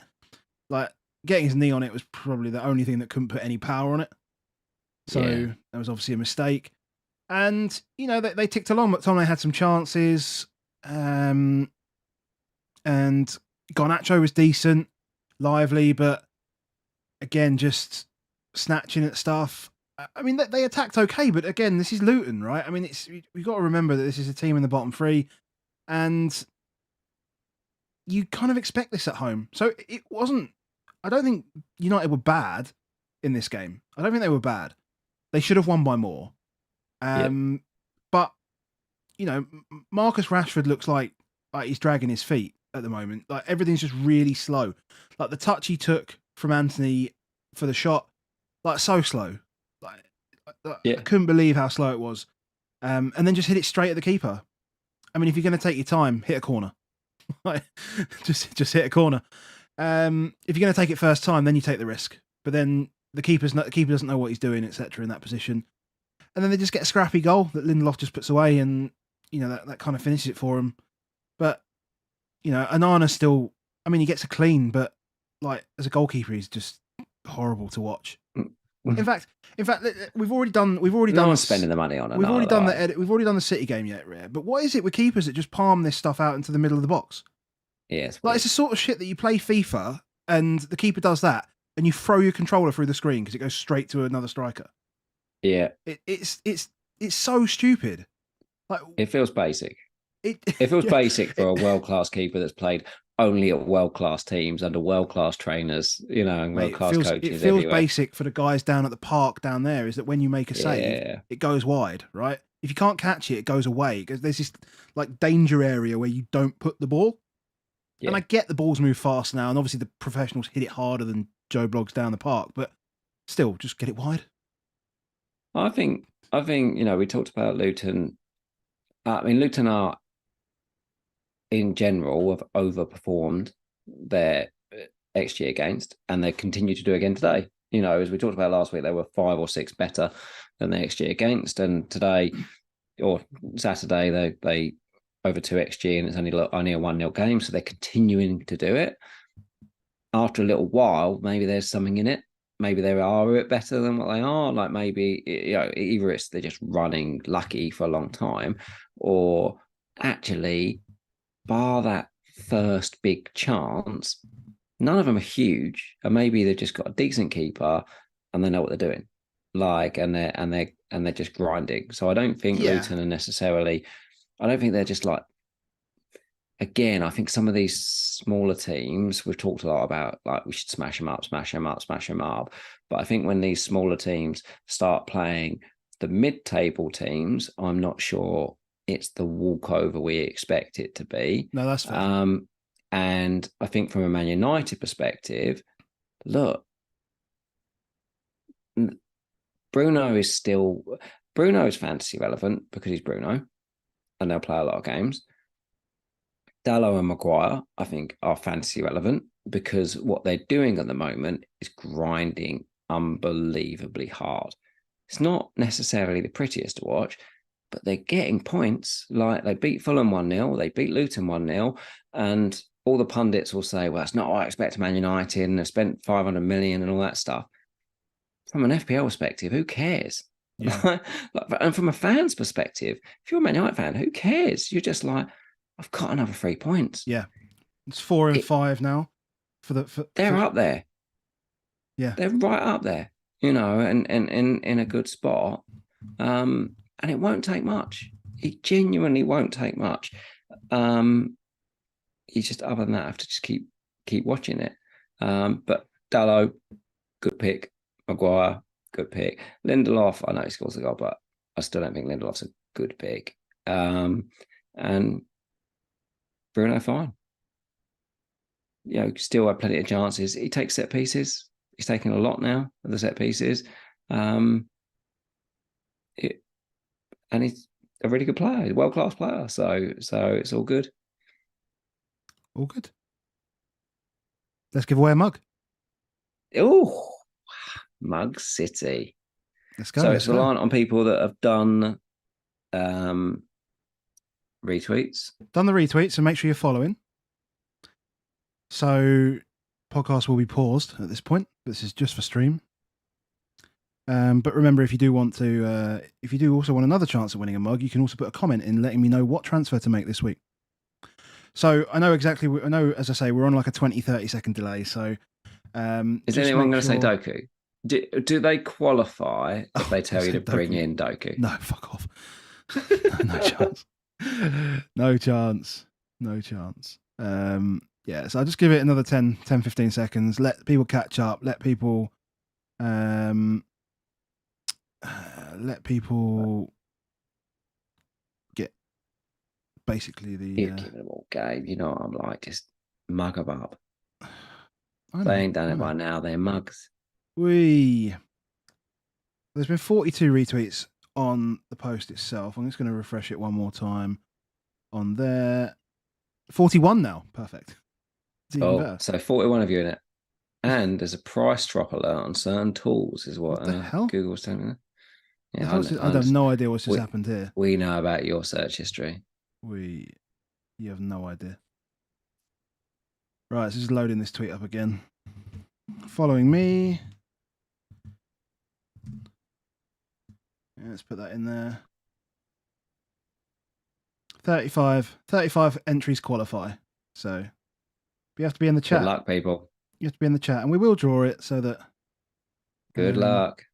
Like getting his knee on it was probably the only thing that couldn't put any power on it. So that was obviously a mistake. And, you know, they ticked along. McTominay had some chances. And Garnacho was decent, lively, but again, just snatching at stuff. I mean, they attacked okay, but again, this is Luton, right? I mean, we've got to remember that this is a team in the bottom 3, and you kind of expect this at home. So it wasn't. I don't think United were bad in this game. I don't think they were bad. They should have won by more. But you know, Marcus Rashford looks like he's dragging his feet at the moment. Like everything's just really slow. Like the touch he took from Anthony for the shot, like so slow. I couldn't believe how slow it was. And then just hit it straight at the keeper. I mean, if you're going to take your time, hit a corner. Like, just hit a corner. If you're going to take it first time, then you take the risk. But then the keeper doesn't know what he's doing, etc. in that position. And then they just get a scrappy goal that Lindelof just puts away, and you know that kind of finishes it for him. But you know, Anana still. I mean, he gets a clean, but like as a goalkeeper, he's just horrible to watch. In fact, we've already done. No one's spending the money on it. We've already done We've already done the City game yet, Rare. But what is it with keepers that just palm this stuff out into the middle of the box? Yeah, like it's the sort of shit that you play FIFA and the keeper does that, and you throw your controller through the screen because it goes straight to another striker. Yeah, it's so stupid. Like it feels basic. It feels basic for a world-class keeper that's played only at world-class teams under world-class trainers, you know, and world-class coaches. It feels basic for the guys down at the park down there. Is that when you make a save, it goes wide, right? If you can't catch it, it goes away because there's this like danger area where you don't put the ball. Yeah. And I get the balls move fast now, and obviously the professionals hit it harder than Joe Bloggs down the park, but still, just get it wide. I think you know, we talked about Luton. I mean, Luton are in general have overperformed their XG against, and they continue to do again today. You know, as we talked about last week, they were 5 or 6 better than their XG against, and today or Saturday they over 2 XG, and it's only a 1-0 game, so they're continuing to do it. After a little while, maybe there's something in it. Maybe they are a bit better than what they are. Like maybe, you know, either they're just running lucky for a long time, or actually, bar that first big chance, none of them are huge, and maybe they've just got a decent keeper and they know what they're doing. Like, and they're just grinding. So I don't think Luton are necessarily. I don't think they're just like. Again, I think some of these smaller teams, we've talked a lot about, like, we should smash them up. But I think when these smaller teams start playing the mid-table teams, I'm not sure it's the walkover we expect it to be. No, that's fair. And I think from a Man United perspective, look, Bruno is fantasy relevant because he's Bruno and they'll play a lot of games. Dalot and Maguire, I think, are fantasy relevant because what they're doing at the moment is grinding unbelievably hard. It's not necessarily the prettiest to watch, but they're getting points. Like they beat Fulham 1-0, they beat Luton 1-0, and all the pundits will say, well, it's not what I expect Man United, and they've spent 500 million and all that stuff. From an FPL perspective, who cares? Yeah. And from a fan's perspective, if you're a Man United fan, who cares? You're just like, I've got another 3 points. Yeah. It's 4 and 5 now. They're up there. Yeah. They're right up there, and in a good spot. And it won't take much. It genuinely won't take much. You just, other than that, have to just keep watching it. But Dalot, good pick. Maguire, good pick. Lindelof, I know he scores a goal, but I still don't think Lindelof's a good pick. And Bruno, fine. Still have plenty of chances. He takes set pieces. He's taking a lot now of the set pieces. And he's a really good player, a world-class player. So it's all good. All good. Let's give away a mug. Oh, Mug City. Let's go. So it's reliant on people that have done retweets. Done the retweets, and make sure you're following. So podcast will be paused at this point. This is just for stream. But remember, if you do also want another chance at winning a mug, you can also put a comment in letting me know what transfer to make this week. So I know, as I say, we're on like a 20-30 second delay. So is anyone going to say Doku? Do they qualify if they tell you to bring in Doku? No, fuck off. No chance. No chance. No chance. Yeah, so I'll just give it another 10-15 seconds. Let people catch up. Let people get basically the. You're giving them all game. You know what I'm like, just mug them up. They ain't done it by now. They're mugs. There's been 42 retweets on the post itself. I'm just going to refresh it one more time on there. 41 now. Perfect. So 41 of you in it. And there's a price drop alert on certain tools, is what the hell? Google was telling me. Yeah, I have no idea what's just happened here. We know about your search history. You have no idea. Right, so just loading this tweet up again. Following me. Yeah, let's put that in there. 35 entries qualify. So you have to be in the chat. Good luck, people. You have to be in the chat, and we will draw it so that. Good luck.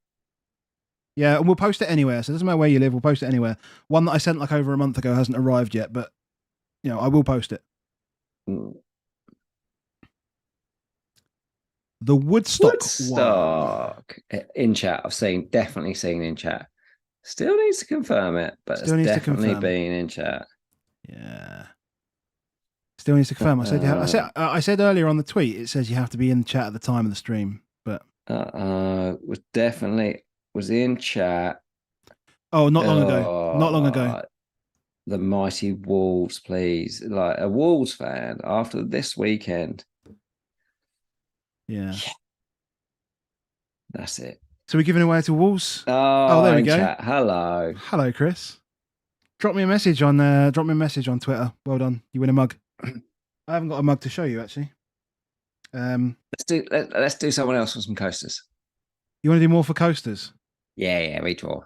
Yeah, and we'll post it anywhere. So it doesn't matter where you live, we'll post it anywhere. One that I sent like over a month ago hasn't arrived yet, but I will post it. The Woodstock in chat. I've definitely seen in chat. Still needs to confirm it, but it's definitely been in chat. Yeah. Still needs to confirm. I said earlier on the tweet, it says you have to be in the chat at the time of the stream, but was in chat. Oh, not long ago. Not long ago. The mighty Wolves, please. Like a Wolves fan after this weekend. Yeah. That's it. So we're giving away to Wolves. Oh, there we go. Chat. Hello, Chris. Drop me a message on Twitter. Well done. You win a mug. I haven't got a mug to show you actually. Let's do someone else with some coasters. You want to do more for coasters? Yeah, redraw.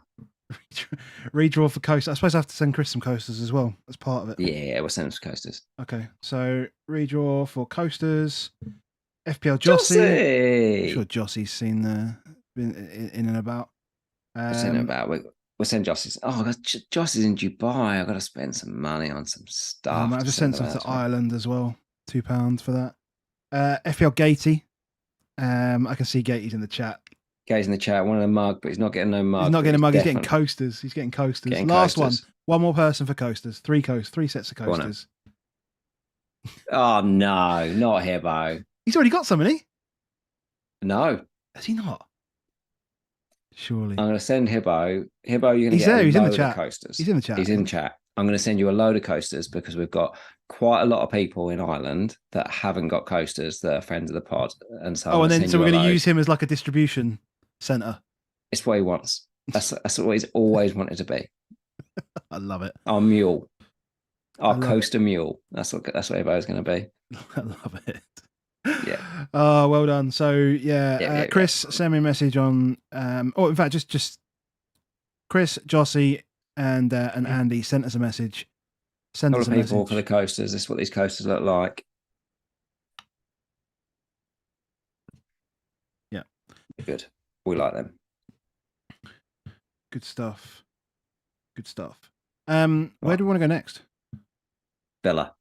Redraw for coasters. I suppose I have to send Chris some coasters as well as part of it. Yeah, we'll send him some coasters. Okay, so redraw for coasters. FPL Jossie. I'm sure Jossie's seen been in and about. We'll send Jossie's. Oh, Jossie's in Dubai. I've got to spend some money on some stuff. I've just sent some to Ireland as well. £2 for that. FPL Gatey. I can see Gatey's in the chat. Gatey's in the chat. Wanted a mug, but he's not getting no mug. He's not getting a mug. He's getting coasters. Last one. One more person for coasters. Three sets of coasters. Oh no, not Hibbo. He's already got some, hasn't he? No. Has he not? Surely. I'm going to send Hibbo. Hibbo, you're going to get He's a in the load chat. of coasters. He's in the chat. He's in chat. I'm going to send you a load of coasters because we've got quite a lot of people in Ireland that haven't got coasters that are friends of the pod. And so so we're going to use him as like a distribution. Centre. It's what he wants. That's what he's always wanted to be. I love it. Our mule. I Our love coaster mule. That's what Evo's going to be. I love it. Yeah. Oh, well done. So yeah, Chris, send me a message on. In fact, just Chris, Jossie, and Andy sent us a message. Send us a people message for the coasters. This is what these coasters look like. Yeah, good. We like them. Good stuff. Good stuff. Where do we want to go next? Villa.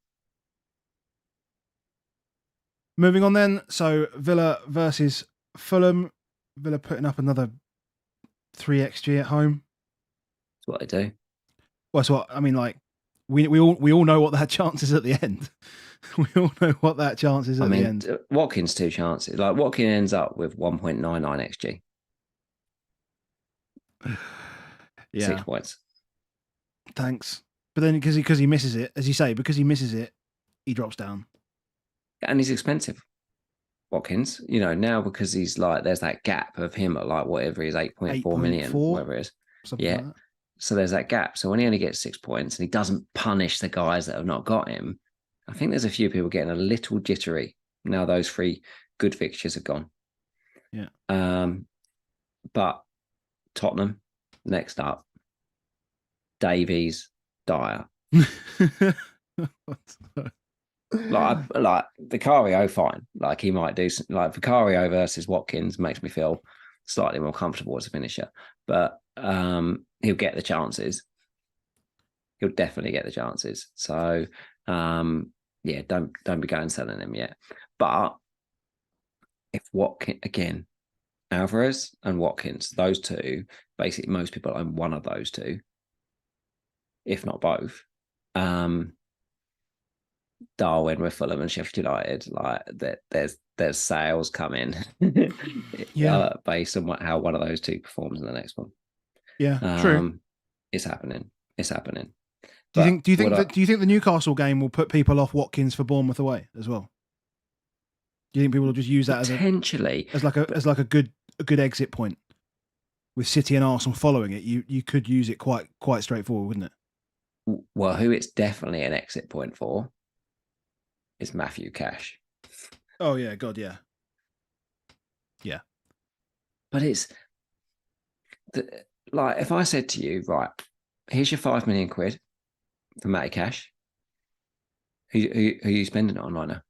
Moving on then. So Villa versus Fulham. Villa putting up another 3xG at home. That's what they do. Well, that's what I mean. Like we all know what that chance is at the end. We all know what that chance is at the end. Watkins 2 chances. Like Watkins ends up with 1.99 xG. Yeah, 6 points. Thanks. But then because he misses it, as you say, because he misses it, he drops down. And he's expensive. Watkins, now because he's like, there's that gap of him at like whatever he is, 8.4 million, whatever it is. Yeah. Like that. So there's that gap. So when he only gets 6 points and he doesn't punish the guys that have not got him, I think there's a few people getting a little jittery now those 3 good fixtures have gone. Yeah. But Tottenham next up, Davies, Dyer. like Vicario, fine. Like he might do like Vicario versus Watkins makes me feel slightly more comfortable as a finisher, but he'll get the chances. He'll definitely get the chances. So yeah, don't be going selling him yet. But if Watkins again, Alvarez and Watkins, those 2, basically most people own one of those 2, if not both. Darwin with Fulham and Sheff United, like there's sales coming. Yeah, based on how one of those 2 performs in the next one. Yeah, true. It's happening. Do you think the Newcastle game will put people off Watkins for Bournemouth away as well? Do you think people will just use that potentially as a good exit point? With City and Arsenal following it, you could use it quite straightforward, wouldn't it? Well, who it's definitely an exit point for is Matthew Cash. Oh yeah, God, yeah. Yeah. But it's like if I said to you, right, here's your 5 million quid for Matty Cash. Who are you spending it on right now?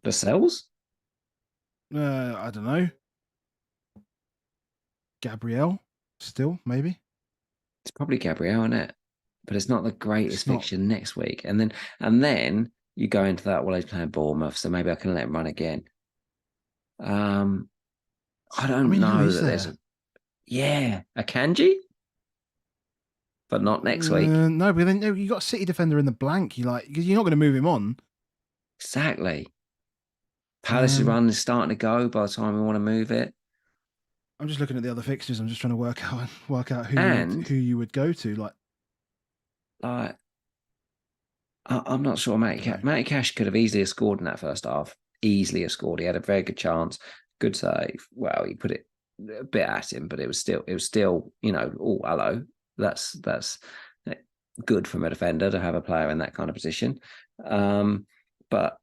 The cells? I don't know. Gabriel, still maybe. It's probably Gabriel, isn't it? But it's not the greatest fixture next week, and then you go into that. Well, he's playing Bournemouth, so maybe I can let him run again. I don't know that there's a Kanji, but not next week. No, but then you got a City defender in the blank. Because you're not going to move him on. Exactly. Palace's run is starting to go by the time we want to move it. I'm just looking at the other fixtures. I'm just trying to work out who you would go to. I'm not sure Matty Cash could have easily scored in that first half. Easily have scored. He had a very good chance. Good save. Well, he put it a bit at him, but it was still, oh, hello. That's good from a defender to have a player in that kind of position. But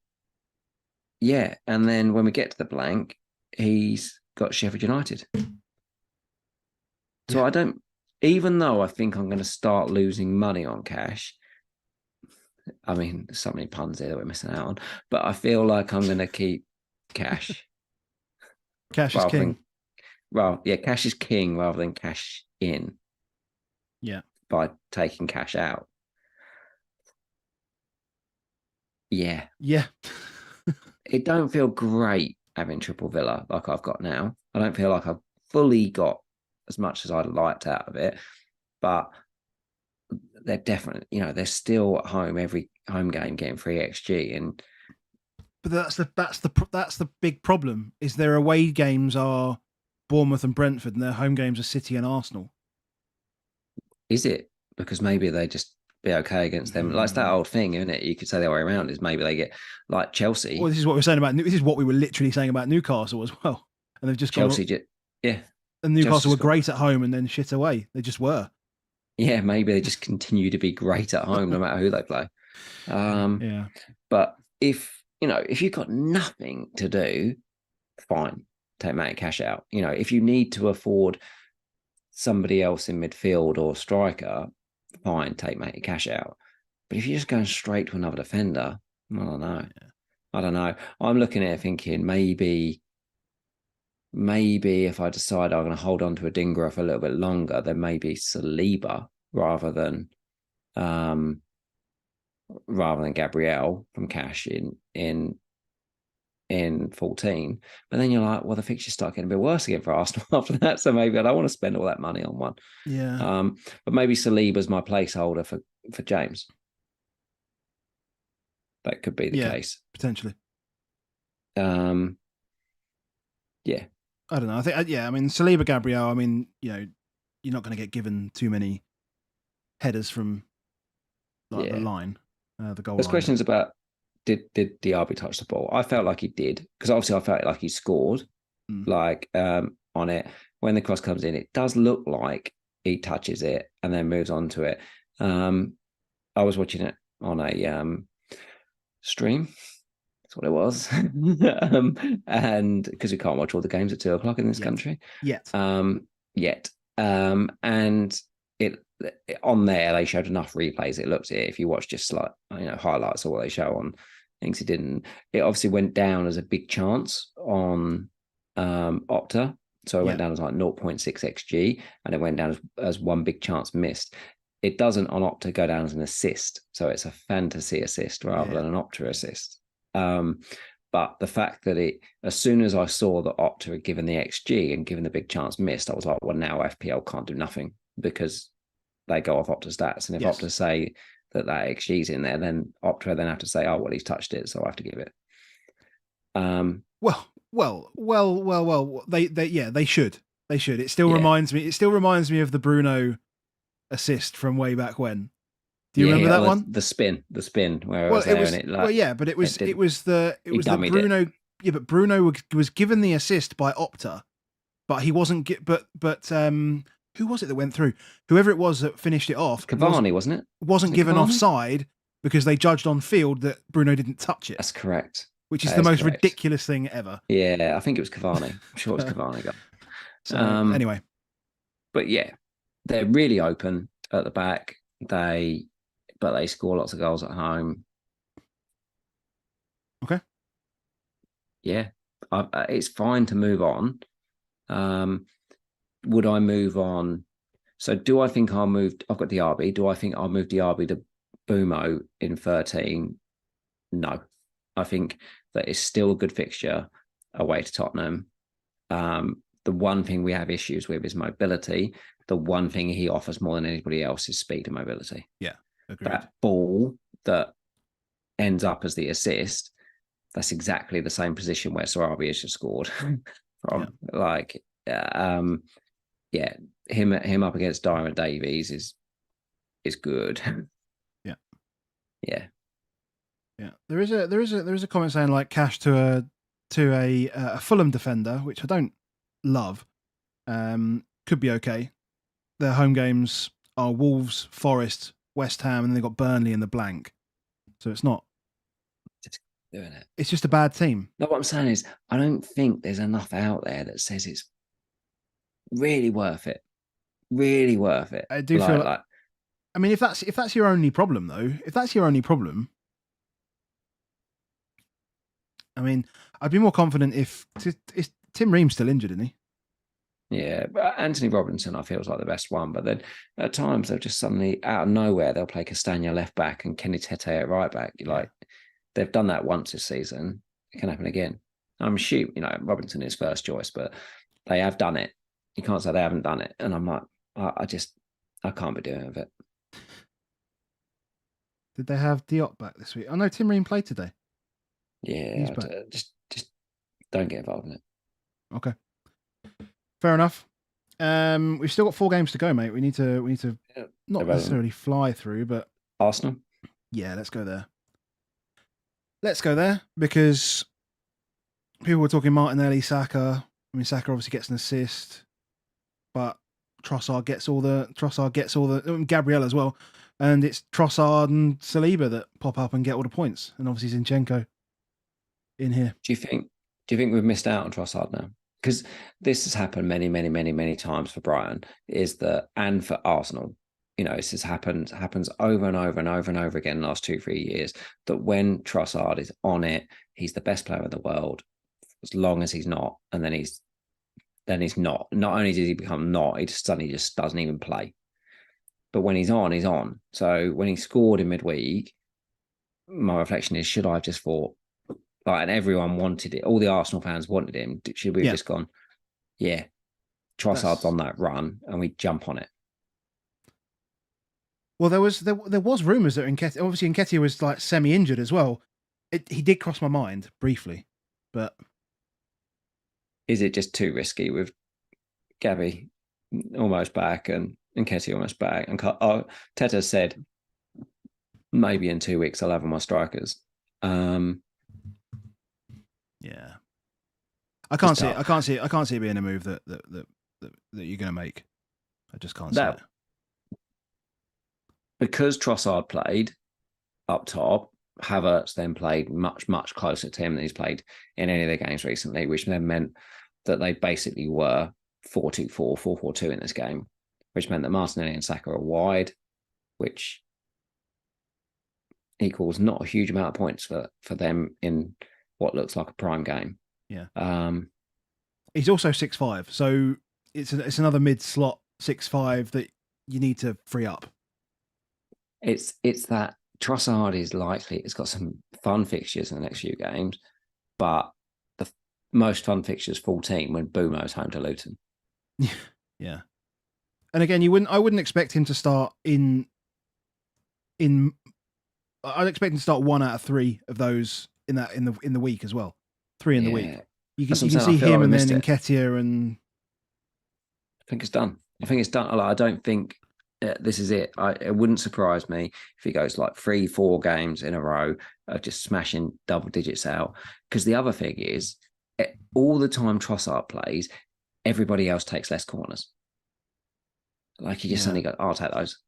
yeah, and then when we get to the blank, he's got Sheffield United. So I don't, even though I think I'm going to start losing money on Cash, I mean, there's so many puns here that we're missing out on, but I feel like I'm going to keep Cash. Cash is king. Cash is king rather than cash in. Yeah. By taking Cash out. Yeah. Yeah. It don't feel great having triple Villa like I've got now. I don't feel like I've fully got as much as I'd liked out of it, but they're definitely, they're still at home every home game getting 3xG, and but that's the big problem. Is their away games are Bournemouth and Brentford, and their home games are City and Arsenal. Is it because maybe they just be okay against them. Like, it's that old thing, isn't it? You could say the other way around is maybe they get like Chelsea. Well, this is what we're saying about. This is what we were literally saying about Newcastle as well, and they've just Chelsea, gone. yeah. And Newcastle were great at home and then shit away. They just were. Yeah, maybe they just continue to be great at home no matter who they play. Yeah. But if you've got nothing to do, fine, take Matty Cash out. If you need to afford somebody else in midfield or striker, fine, take Matty Cash out. But if you're just going straight to another defender, I don't know. Yeah. I don't know. I'm looking at it thinking maybe if I decide I'm going to hold on to a Dingra for a little bit longer, then maybe Saliba rather than Gabriel from Cash in 14. But then you're like, well, the fixtures start getting a bit worse again for Arsenal after that. So maybe I don't want to spend all that money on one. Yeah. But maybe Saliba's my placeholder for James. That could be the case. Potentially. Yeah. I don't know. I think, I mean, Saliba, Gabriel, I mean, you're not going to get given too many headers from the line, the goal line. There's questions about did Diaby touch the ball? I felt like he did, because obviously I felt like he scored on it. When the cross comes in, it does look like he touches it and then moves on to it. I was watching it on a stream. That's what it was. And because we can't watch all the games at 2:00 in this country yet. And it on there they showed enough replays. It looked, if you watch just like highlights of what they show on things, it obviously went down as a big chance on Opta. So it went down as like 0.6 xg, and it went down as one big chance missed. It doesn't on Opta go down as an assist, so it's a fantasy assist rather than an Opta assist. But the fact that as soon as I saw that Opta had given the XG and given the big chance missed, I was like, well, now FPL can't do nothing because they go off Opta stats. And if Opta say that XG's in there, then Opta then have to say, oh, well, he's touched it, so I have to give it. Well. They should. They should. It still reminds me. It still reminds me of the Bruno assist from way back when. Do you remember that one? The spin where but it was the Bruno. It. Yeah, but Bruno was given the assist by Opta, but he wasn't. But who was it that went through? Whoever it was that finished it off. Cavani, wasn't it? Wasn't given offside because they judged on field that Bruno didn't touch it. That's correct. Which is the most ridiculous thing ever. Yeah, I think it was Cavani. I'm sure it was Cavani. So anyway, but yeah, they're really open at the back. But they score lots of goals at home. Okay. Yeah, it's fine to move on. Would I move on? So do I think I'll move? I've got Diaby. Do I think I'll move Diaby to Bumo in 13? No. I think that is still a good fixture away to Tottenham. The one thing we have issues with is mobility. The one thing he offers more than anybody else is speed and mobility. Yeah. Agreed. That ball that ends up as the assist, that's exactly the same position where Sarabi has just scored from. Him up against Dyer and Davies is good. Yeah. There is a comment saying like Cash to a Fulham defender, which I don't love. Could be okay. Their home games are Wolves, Forest, West Ham, and then they've got Burnley in the blank. So it's not just doing it. It's just a bad team. No, what I'm saying is I don't think there's enough out there that says it's really worth it. Really worth it. I do feel like I mean, if that's your only problem though, I mean, I'd be more confident if Tim Ream's still injured, isn't he? Yeah, but Anthony Robinson, I feel, is like the best one. But then at times they'll just suddenly out of nowhere they'll play Castagna left back and Kenny Tete at right back. Like they've done that once this season. It can happen again. I'm assuming Robinson is first choice, but they have done it. You can't say they haven't done it. And I'm like, I can't be doing with it. Did they have Diop back this week? I know Tim Ream played today. Yeah, just don't get involved in it. Okay. Fair enough. We've still got 4 games to go, mate. We need to not necessarily fly through, but Arsenal. Yeah, let's go there. Let's go there because people were talking Martinelli, Saka. I mean, Saka obviously gets an assist, but Trossard gets all the Gabriel as well, and it's Trossard and Saliba that pop up and get all the points, and obviously Zinchenko in here. Do you think we've missed out on Trossard now? Because this has happened many, many, many, many times for Brighton. Is that and for Arsenal? This has happens over and over and over and over again in the last 2-3 years. That when Trossard is on it, he's the best player in the world. As long as he's not, and then he's not. Not only does he become not, he just suddenly just doesn't even play. But when he's on, he's on. So when he scored in midweek, my reflection is, should I have just thought, like, and everyone wanted it. All the Arsenal fans wanted him. Should we have just gone, yeah, Trossard's on that run, and we jump on it? Well, there was rumours that Nketiah was like semi-injured as well. He did cross my mind briefly, but is it just too risky with Gabby almost back and Nketiah almost back? And Teta said maybe in 2 weeks I'll have my strikers. Yeah, I can't see it. I can't see it being a move that you're going to make. I just can't see it. Because Trossard played up top, Havertz then played much, much closer to him than he's played in any of their games recently, which then meant that they basically were 4-2-4, 4-4-2 in this game, which meant that Martinelli and Saka are wide, which equals not a huge amount of points for them in what looks like a prime game. Yeah. He's also 6'5", so it's another mid-slot 6'5" that you need to free up. It's that Trossard is likely, it's got some fun fixtures in the next few games, but the most fun fixtures full team when Bumo's home to Luton. Yeah. And again, I wouldn't expect him to start in I'd expect him to start 1 out of 3 of those in the week as well. 3 in the week. You can see him and then Nketiah, and I think it's done. I don't think this is it. It wouldn't surprise me if he goes like 3-4 games in a row of just smashing double digits out. Because the other thing is, all the time Trossard plays, everybody else takes less corners. Like he just suddenly goes, I'll take those.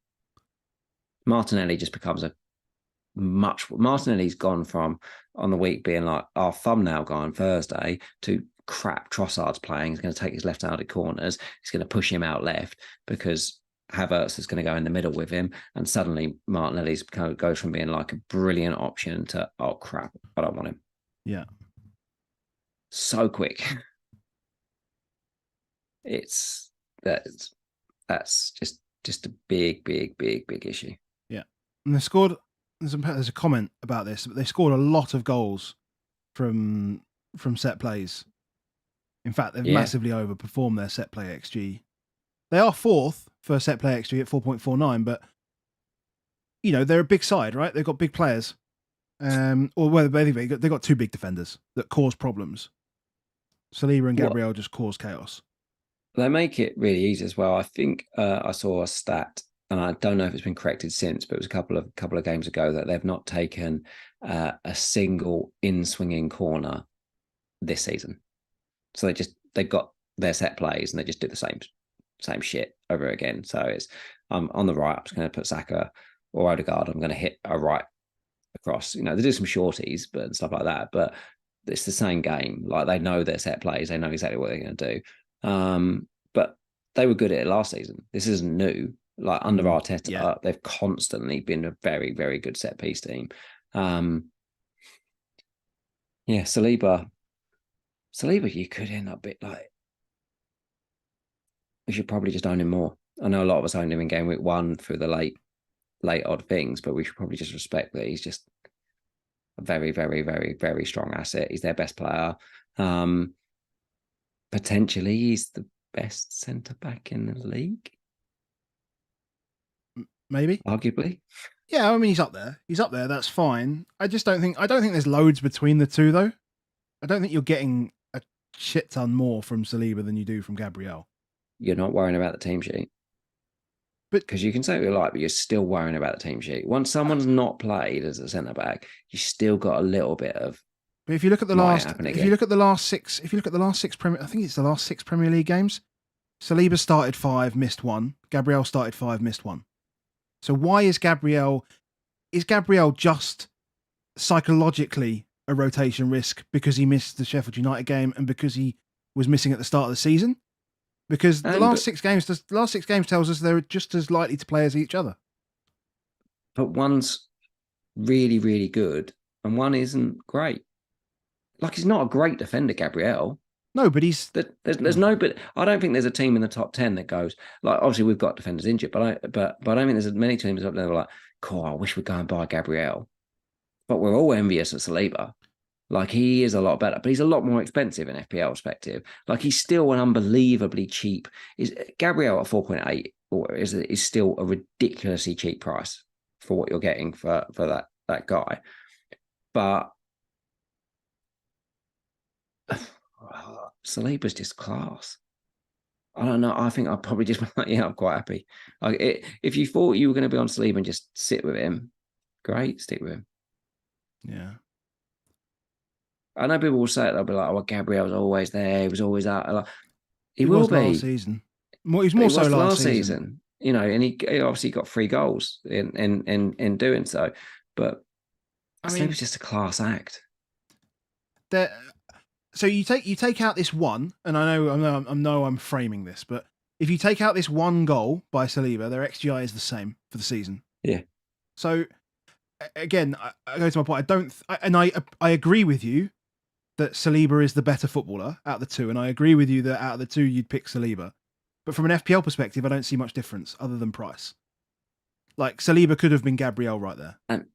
Martinelli just becomes Martinelli's gone from on the week being like our thumbnail guy on Thursday to crap. Trossard's playing. He's going to take his left-handed corners. He's going to push him out left because Havertz is going to go in the middle with him. And suddenly Martinelli's goes from being like a brilliant option to, oh crap, I don't want him. Yeah. So quick. That's just a big issue. Yeah. And they scored. There's a comment about this, but they scored a lot of goals from set plays. In fact, they've massively overperformed their set play XG. They are 4th for set play XG at 4.49, but they're a big side, right? They've got big players, they've got 2 big defenders that cause problems. Saliba and Gabriel just cause chaos. They make it really easy as well. I think I saw a stat, and I don't know if it's been corrected since, but it was a couple of games ago, that they've not taken a single in-swinging corner this season. So they've got their set plays and they just do the same shit over again. So it's on the right, I'm just going to put Saka or Odegaard. I'm going to hit a right across. They do some shorties and stuff like that, but it's the same game. Like, they know their set plays, they know exactly what they're going to do. But they were good at it last season. This isn't new. Like, under Arteta, they've constantly been a very, very good set piece team. Saliba, you could end up a bit like, we should probably just own him more. I know a lot of us owned him in game week 1 through the late odd things, but we should probably just respect that he's just a very, very, very, very strong asset. He's their best player. Potentially, he's the best centre back in the league. Maybe, arguably. Yeah, I mean, he's up there. That's fine. I don't think there's loads between the two, though. I don't think you're getting a shit ton more from Saliba than you do from Gabriel. You're not worrying about the team sheet. because you can say what you like, but you're still worrying about the team sheet. Once someone's not played as a centre back, you still got a little bit of. But if you look at the Might last, happen if again. you look at the last six, if you look at the last six Premier, I think it's the last six Premier League games. Saliba started 5, missed 1. Gabriel started 5, missed 1. So why is Gabriel? Is Gabriel just psychologically a rotation risk because he missed the Sheffield United game and because he was missing at the start of the season? Because the last 6 games tells us they're just as likely to play as each other. But one's really, really good, and one isn't great. Like, he's not a great defender, Gabriel. No, but he's there's no. But I don't think there's a team in the top 10 that goes like. Obviously, we've got defenders injured, but I don't think there's many teams up there that are like, cool. I wish we'd go and buy Gabriel. But we're all envious of Saliba. Like, he is a lot better, but he's a lot more expensive in FPL perspective. Like, he's still an unbelievably cheap. Is Gabriel at 4.8 or is still a ridiculously cheap price for what you're getting for that guy. But Saliba's just class. I don't know. I think I'd probably just I'm quite happy. If you thought you were going to be on Saliba and just sit with him, great, stick with him. Yeah. I know people will say it. They'll be like, "Oh, Gabriel's always there. He was always out." Like, he will was be last season. He's more so last season. You know, and he obviously got 3 goals in doing so. But I think it was just a class act. So you take out this one, and I know I'm framing this, but if you take out this one goal by Saliba, their XGI is the same for the season. Yeah. So again, I go to my point. I agree with you that Saliba is the better footballer out of the two, and I agree with you that out of the two you'd pick Saliba. But from an FPL perspective, I don't see much difference other than price. Like, Saliba could have been Gabriel right there, and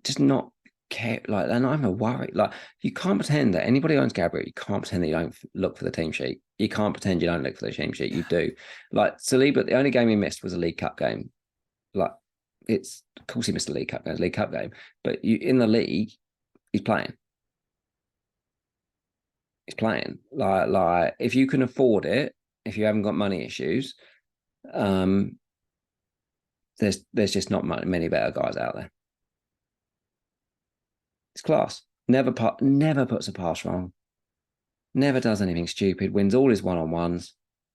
just not care. Like, they're not even worried. Like, you can't pretend that anybody owns Gabriel. You can't pretend that you don't look for the team sheet. You can't pretend you don't look for the team sheet. You do. Like, Saliba, the only game he missed was a League Cup game. Like, of course he missed a League Cup game, but in the league, he's playing. He's playing. Like, if you can afford it, if you haven't got money issues, there's just not many better guys out there. It's class. Never puts a pass wrong. Never does anything stupid. Wins all his one-on-ones.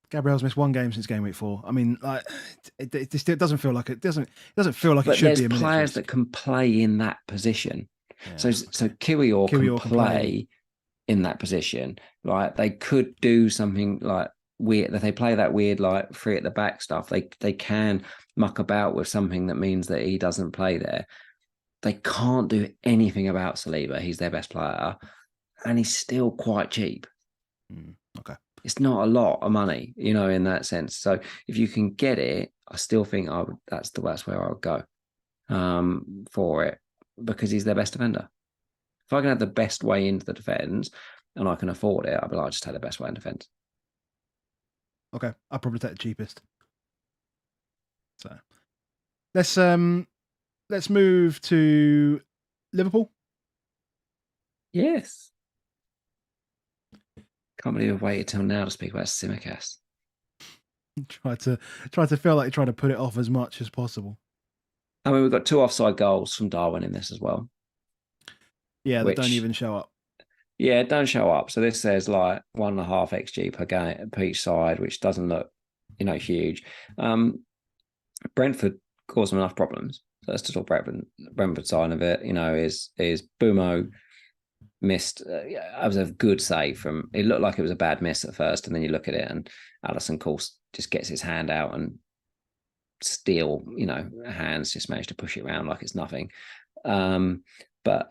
Gabriel's missed 1 game since game week 4. I mean, like, it doesn't feel like it doesn't feel like but it should be. There's players that can play in that position. Yeah, so Kiwior can play in that position. Like, they could do something like weird. That they play that weird like 3 at the back stuff. They can muck about with something that means that he doesn't play there. They can't do anything about Saliba. He's their best player, and he's still quite cheap. Okay. It's not a lot of money, you know, in that sense. So if you can get it, I still think that's where I would go for it, because he's their best defender. If I can have the best way into the defence and I can afford it, I'll be like, I just take the best way in defence. Okay, I'll probably take the cheapest. So let's move to Liverpool. Yes. Can't believe I've waited till now to speak about Tsimikas. Try to feel like you're trying to put it off as much as possible. I mean, we've got 2 offside goals from Darwin in this as well. Yeah, that don't even show up. Yeah, it don't show up. So this says like 1.5 XG per game per each side, which doesn't look, huge. Brentford caused them enough problems. So let's just talk Brentford side of it. Is Bumo missed? I was a good save from. It looked like it was a bad miss at first, and then you look at it, and Alisson, of course, just gets his hand out and steel, hands just managed to push it around like it's nothing. But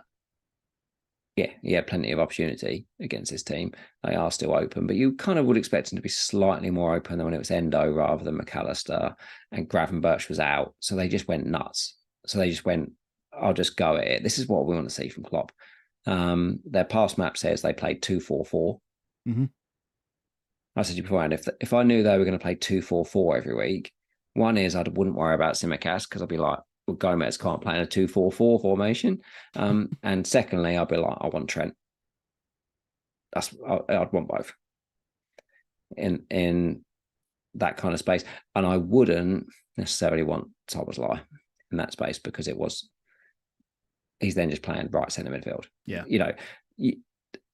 yeah, he had plenty of opportunity against his team. They are still open, but you kind of would expect them to be slightly more open than when it was Endo rather than McAllister, and Gravenberch was out. So they just went nuts. So they just went, I'll just go at it. This is what we want to see from Klopp. Their pass map says they played 2-4-4. Mm-hmm. I said to you beforehand, if I knew they were going to play 2-4-4 every week, one is I wouldn't worry about Tsimikas because I'd be like, well, Gomez can't play in a 2-4-4 formation. And secondly, I'd be like, I want Trent. I'd want both. In that kind of space. And I wouldn't necessarily want Szoboszlai in that space because he's then just playing right centre midfield. Yeah.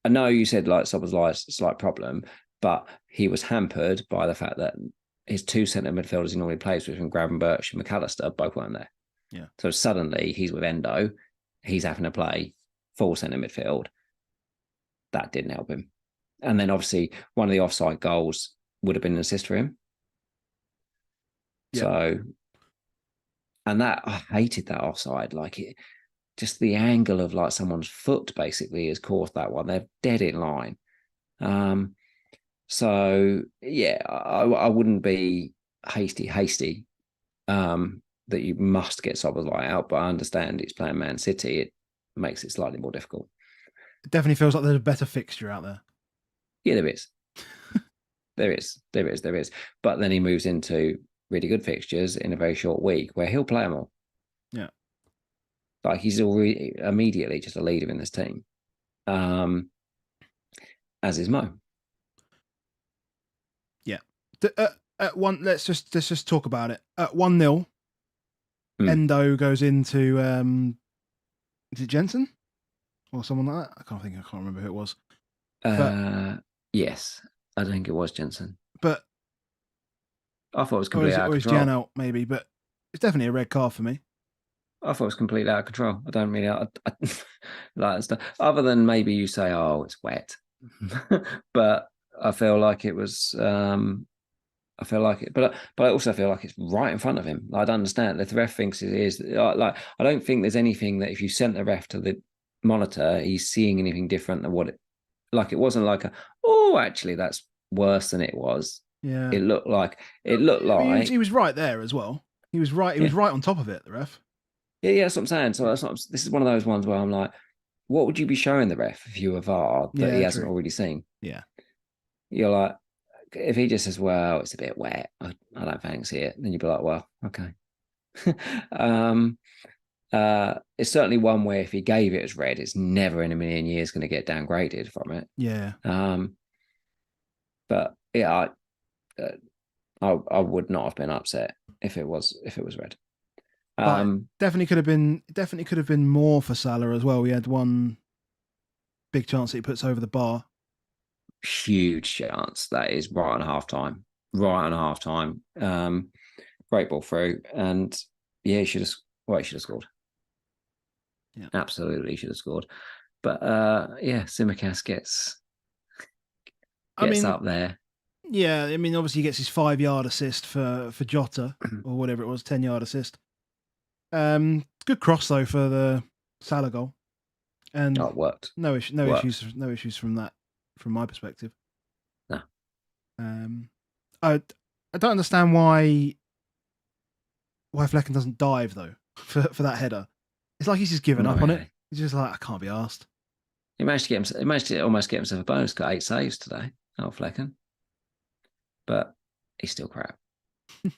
I know you said like Szoboszlai's a slight problem, but he was hampered by the fact that his two centre midfielders he normally plays with, Gravenberch and McAllister, both weren't there. Yeah. So suddenly he's with Endo, he's having to play full centre midfield. That didn't help him. And then obviously one of the offside goals would have been an assist for him. Yeah. So, and that I hated that offside. Like just the angle of like someone's foot basically has caused that one. They're dead in line. So yeah, I wouldn't be hasty. That you must get Szoboszlai out, but I understand it's playing Man City. It makes it slightly more difficult. It definitely feels like there's a better fixture out there. Yeah, there is. there is. But then he moves into really good fixtures in a very short week where he'll play them all. Yeah. Like he's already immediately just a leader in this team. As is Mo. Yeah. At one, let's just talk about it. At 1-0, Endo goes into is it Jensen or someone like that? I can't remember who it was. Yes, I think it was Jensen. But I thought it was completely out of control. Or is Jan out maybe? But it's definitely a red card for me. I thought it was completely out of control. I don't really like that stuff. Other than maybe you say, "Oh, it's wet," but I feel like it was. I feel like it, but I also feel like it's right in front of him. I don't understand if the ref thinks it is. Like I don't think there's anything that if you sent the ref to the monitor, he's seeing anything different than what it. Like it wasn't like actually that's worse than it was. Yeah, it looked like he was right there as well. He was right. He was right on top of it. The ref. Yeah, that's what I'm saying. So this is one of those ones where I'm like, what would you be showing the ref if you were VAR that he hasn't already seen? Yeah, you're like. If he just says, well, it's a bit wet, I don't fancy it, then you'd be like, well, okay. It's certainly one where if he gave it as red, it's never in a million years going to get downgraded from it. Yeah. But yeah, I would not have been upset if it was red. Definitely could have been more for Salah as well. We had one big chance that he puts over the bar. Huge chance. That is right on half time. Great ball through. And yeah, he should have scored. Yeah. Absolutely should have scored. But yeah, Tsimikas gets up there. Yeah, I mean, obviously he gets his 5-yard assist for Jota or whatever it was, 10-yard assist. Good cross though for the Salah goal. And it worked. No issues from that. From my perspective, no. I don't understand why Flecken doesn't dive though for that header. It's like he's just given up on it. He's just like, I can't be asked. He managed to almost get himself a bonus. Got 8 saves today. Flecken, but he's still crap. They've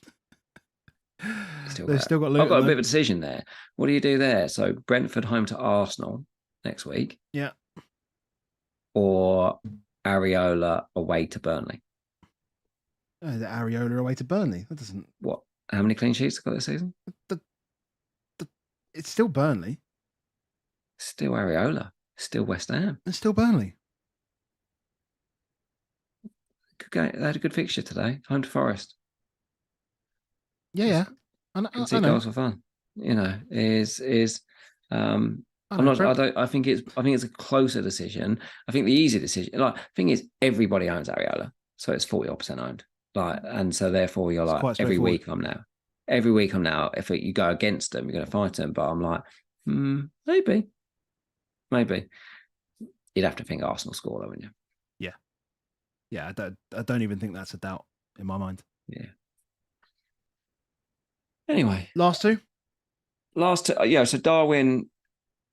still got Luton. I've got a bit of a decision there. What do you do there? So Brentford home to Arsenal next week. Yeah. Or Areola away to Burnley. The Areola away to Burnley. That doesn't. What? How many clean sheets got this season? It's still Burnley. Still Areola. Still West Ham. It's still Burnley. They had a good fixture today. Home to Forest. Yeah. I see goals for fun. I think it's a closer decision. I think the easy decision, the thing is, everybody owns Areola, so it's 40% owned. And so therefore you're like, every week I'm now, if you go against them, you're going to fight them. But I'm like, maybe. You'd have to think Arsenal score, though, wouldn't you? Yeah. I don't even think that's a doubt in my mind. Yeah. Anyway, last two. Yeah. So Darwin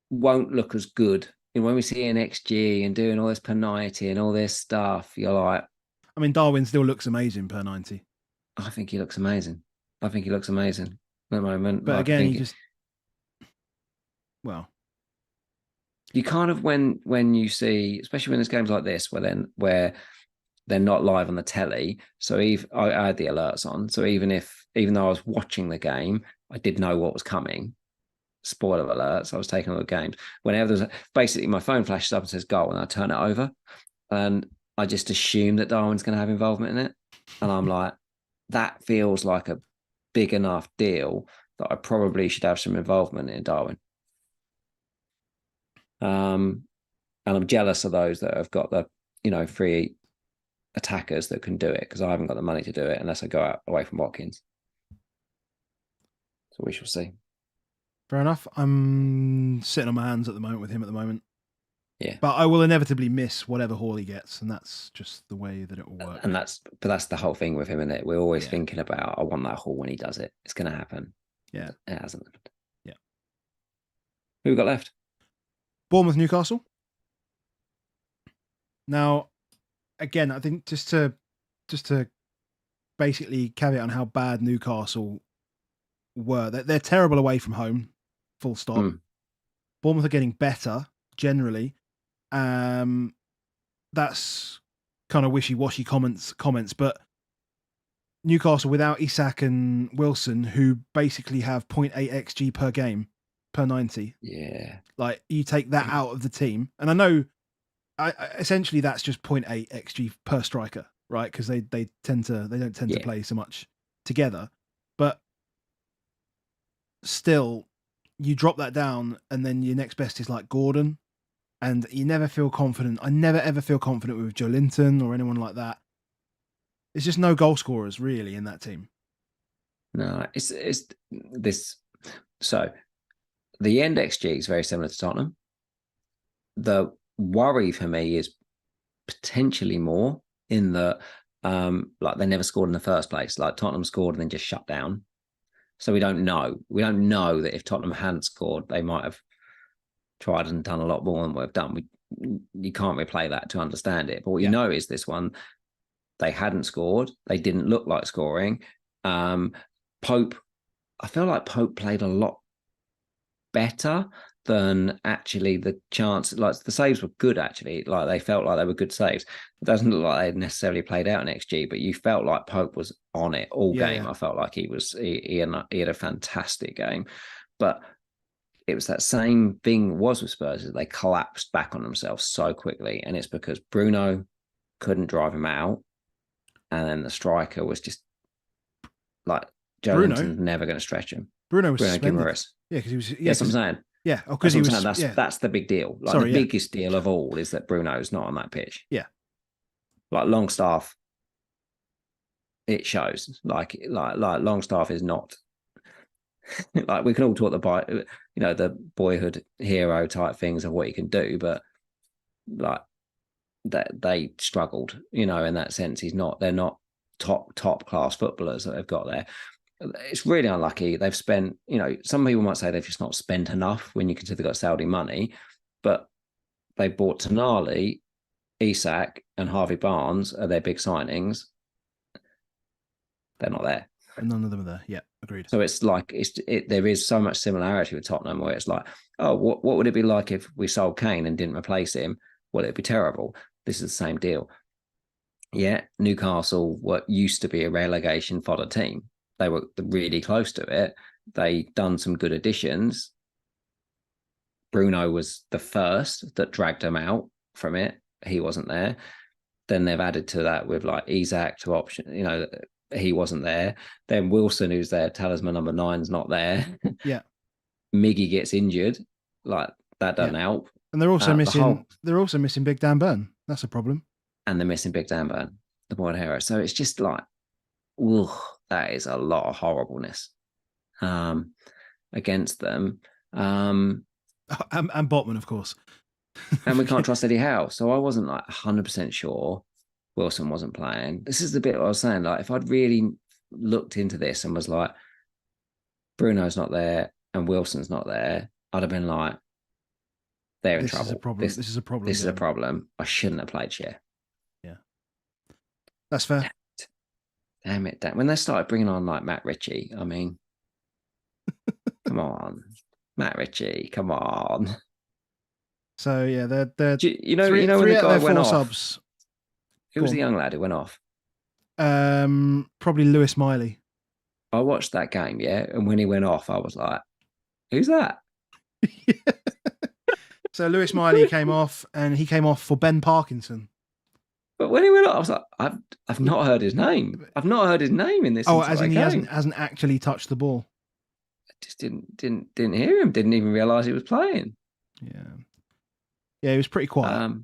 won't look as good. And when we see an XG and doing all this per 90 and all this stuff, you're like, I mean, Darwin still looks amazing per 90. I think he looks amazing. At the moment. But again, you kind of when you see, especially when there's games like this, where they're not live on the telly. So I had the alerts on. So even though I was watching the game, I did know what was coming. Spoiler alerts, I was taking all the games. Whenever there's basically my phone flashes up and says goal, and I turn it over, and I just assume that Darwin's going to have involvement in it, and I'm like, that feels like a big enough deal that I probably should have some involvement in Darwin. And I'm jealous of those that have got the free attackers that can do it, because I haven't got the money to do it unless I go out away from Watkins. So we shall see. Fair enough. I'm sitting on my hands at the moment with him at the moment. Yeah. But I will inevitably miss whatever haul he gets, and that's just the way that it will work. And that's the whole thing with him, isn't it? We're always thinking about, I want that haul when he does it. It's going to happen. Yeah. It hasn't happened. Yeah. Who we got left? Bournemouth, Newcastle. Now, again, I think just to basically caveat on how bad Newcastle were, they're terrible away from home, full stop. Bournemouth are getting better generally. That's kind of wishy-washy comments, but Newcastle without Isak and Wilson, who basically have 0.8 XG per game per 90. Yeah. Like, you take that out of the team, and I know essentially that's just 0.8 XG per striker, right? Because they don't tend to play so much together. But still, you drop that down, and then your next best is like Gordon, and you never feel confident. I never ever feel confident with Joe Linton or anyone like that. It's just no goal scorers really in that team. No, it's this. So the end XG is very similar to Tottenham. The worry for me is potentially more in that, like, they never scored in the first place. Like, Tottenham scored and then just shut down. So we don't know. We don't know that if Tottenham hadn't scored, they might have tried and done a lot more than we've done. You can't replay that to understand it. But what you know is this one, they hadn't scored. They didn't look like scoring. Pope, I feel like Pope played a lot better than actually the chance. Like, the saves were good, actually. Like, they felt like they were good saves. It doesn't look like they necessarily played out in XG, but you felt like Pope was on it all game. I felt like he had a fantastic game. But it was that same thing was with Spurs, is they collapsed back on themselves so quickly. And it's because Bruno couldn't drive him out. And then the striker was just like, Joe Linton's never going to stretch him. Bruno suspended. Yeah, because he was. Yes, I'm saying. Yeah, because he was. That's the big deal. Like, the biggest deal of all is that Bruno's not on that pitch. Yeah. Like, Longstaff, it shows. Like Longstaff is not. Like, we can all talk the boyhood hero type things of what you can do, but like, that they struggled, in that sense. They're not top class footballers that they've got there. It's really unlucky. They've spent, some people might say they've just not spent enough when you consider they've got Saudi money, but they bought Tonali, Isak, and Harvey Barnes are their big signings. They're not there. And none of them are there. Yeah, agreed. So it's like, there is so much similarity with Tottenham, where it's like, oh, what would it be like if we sold Kane and didn't replace him? Well, it'd be terrible. This is the same deal. Yeah, Newcastle used to be a relegation fodder team. They were really close to it. They done some good additions. Bruno was the first that dragged them out from it. He wasn't there. Then they've added to that with like Isak to option. He wasn't there. Then Wilson, who's their talisman number 9's not there. Yeah. Miggy gets injured. Like, that doesn't help. And they're also missing. They're also missing Big Dan Burn. That's a problem. And they're missing Big Dan Burn, the boy hero. So it's just like, ugh, that is a lot of horribleness against them. And Botman, of course. And we can't trust Eddie Howe. So I wasn't like 100% sure Wilson wasn't playing. This is the bit I was saying. Like, if I'd really looked into this and was like, Bruno's not there and Wilson's not there, I'd have been like, they're in trouble. This is a problem. This is a problem. I shouldn't have played Sheff. Yeah. That's fair. Damn it. When they started bringing on like Matt Ritchie, I mean, come on. Matt Ritchie, come on. So yeah, they're when the guy went off, subs Who Go was the young lad who went off? on. Probably Lewis Miley. I watched that game, yeah, and when he went off, I was like, "Who's that?" So Lewis Miley came off, and he came off for Ben Parkinson. But when he went off, I was like, "I've not heard his name. I've not heard his name in this Oh, as entire in he game. hasn't actually touched the ball. I just didn't hear him. Didn't even realize he was playing." Yeah, yeah, he was pretty quiet.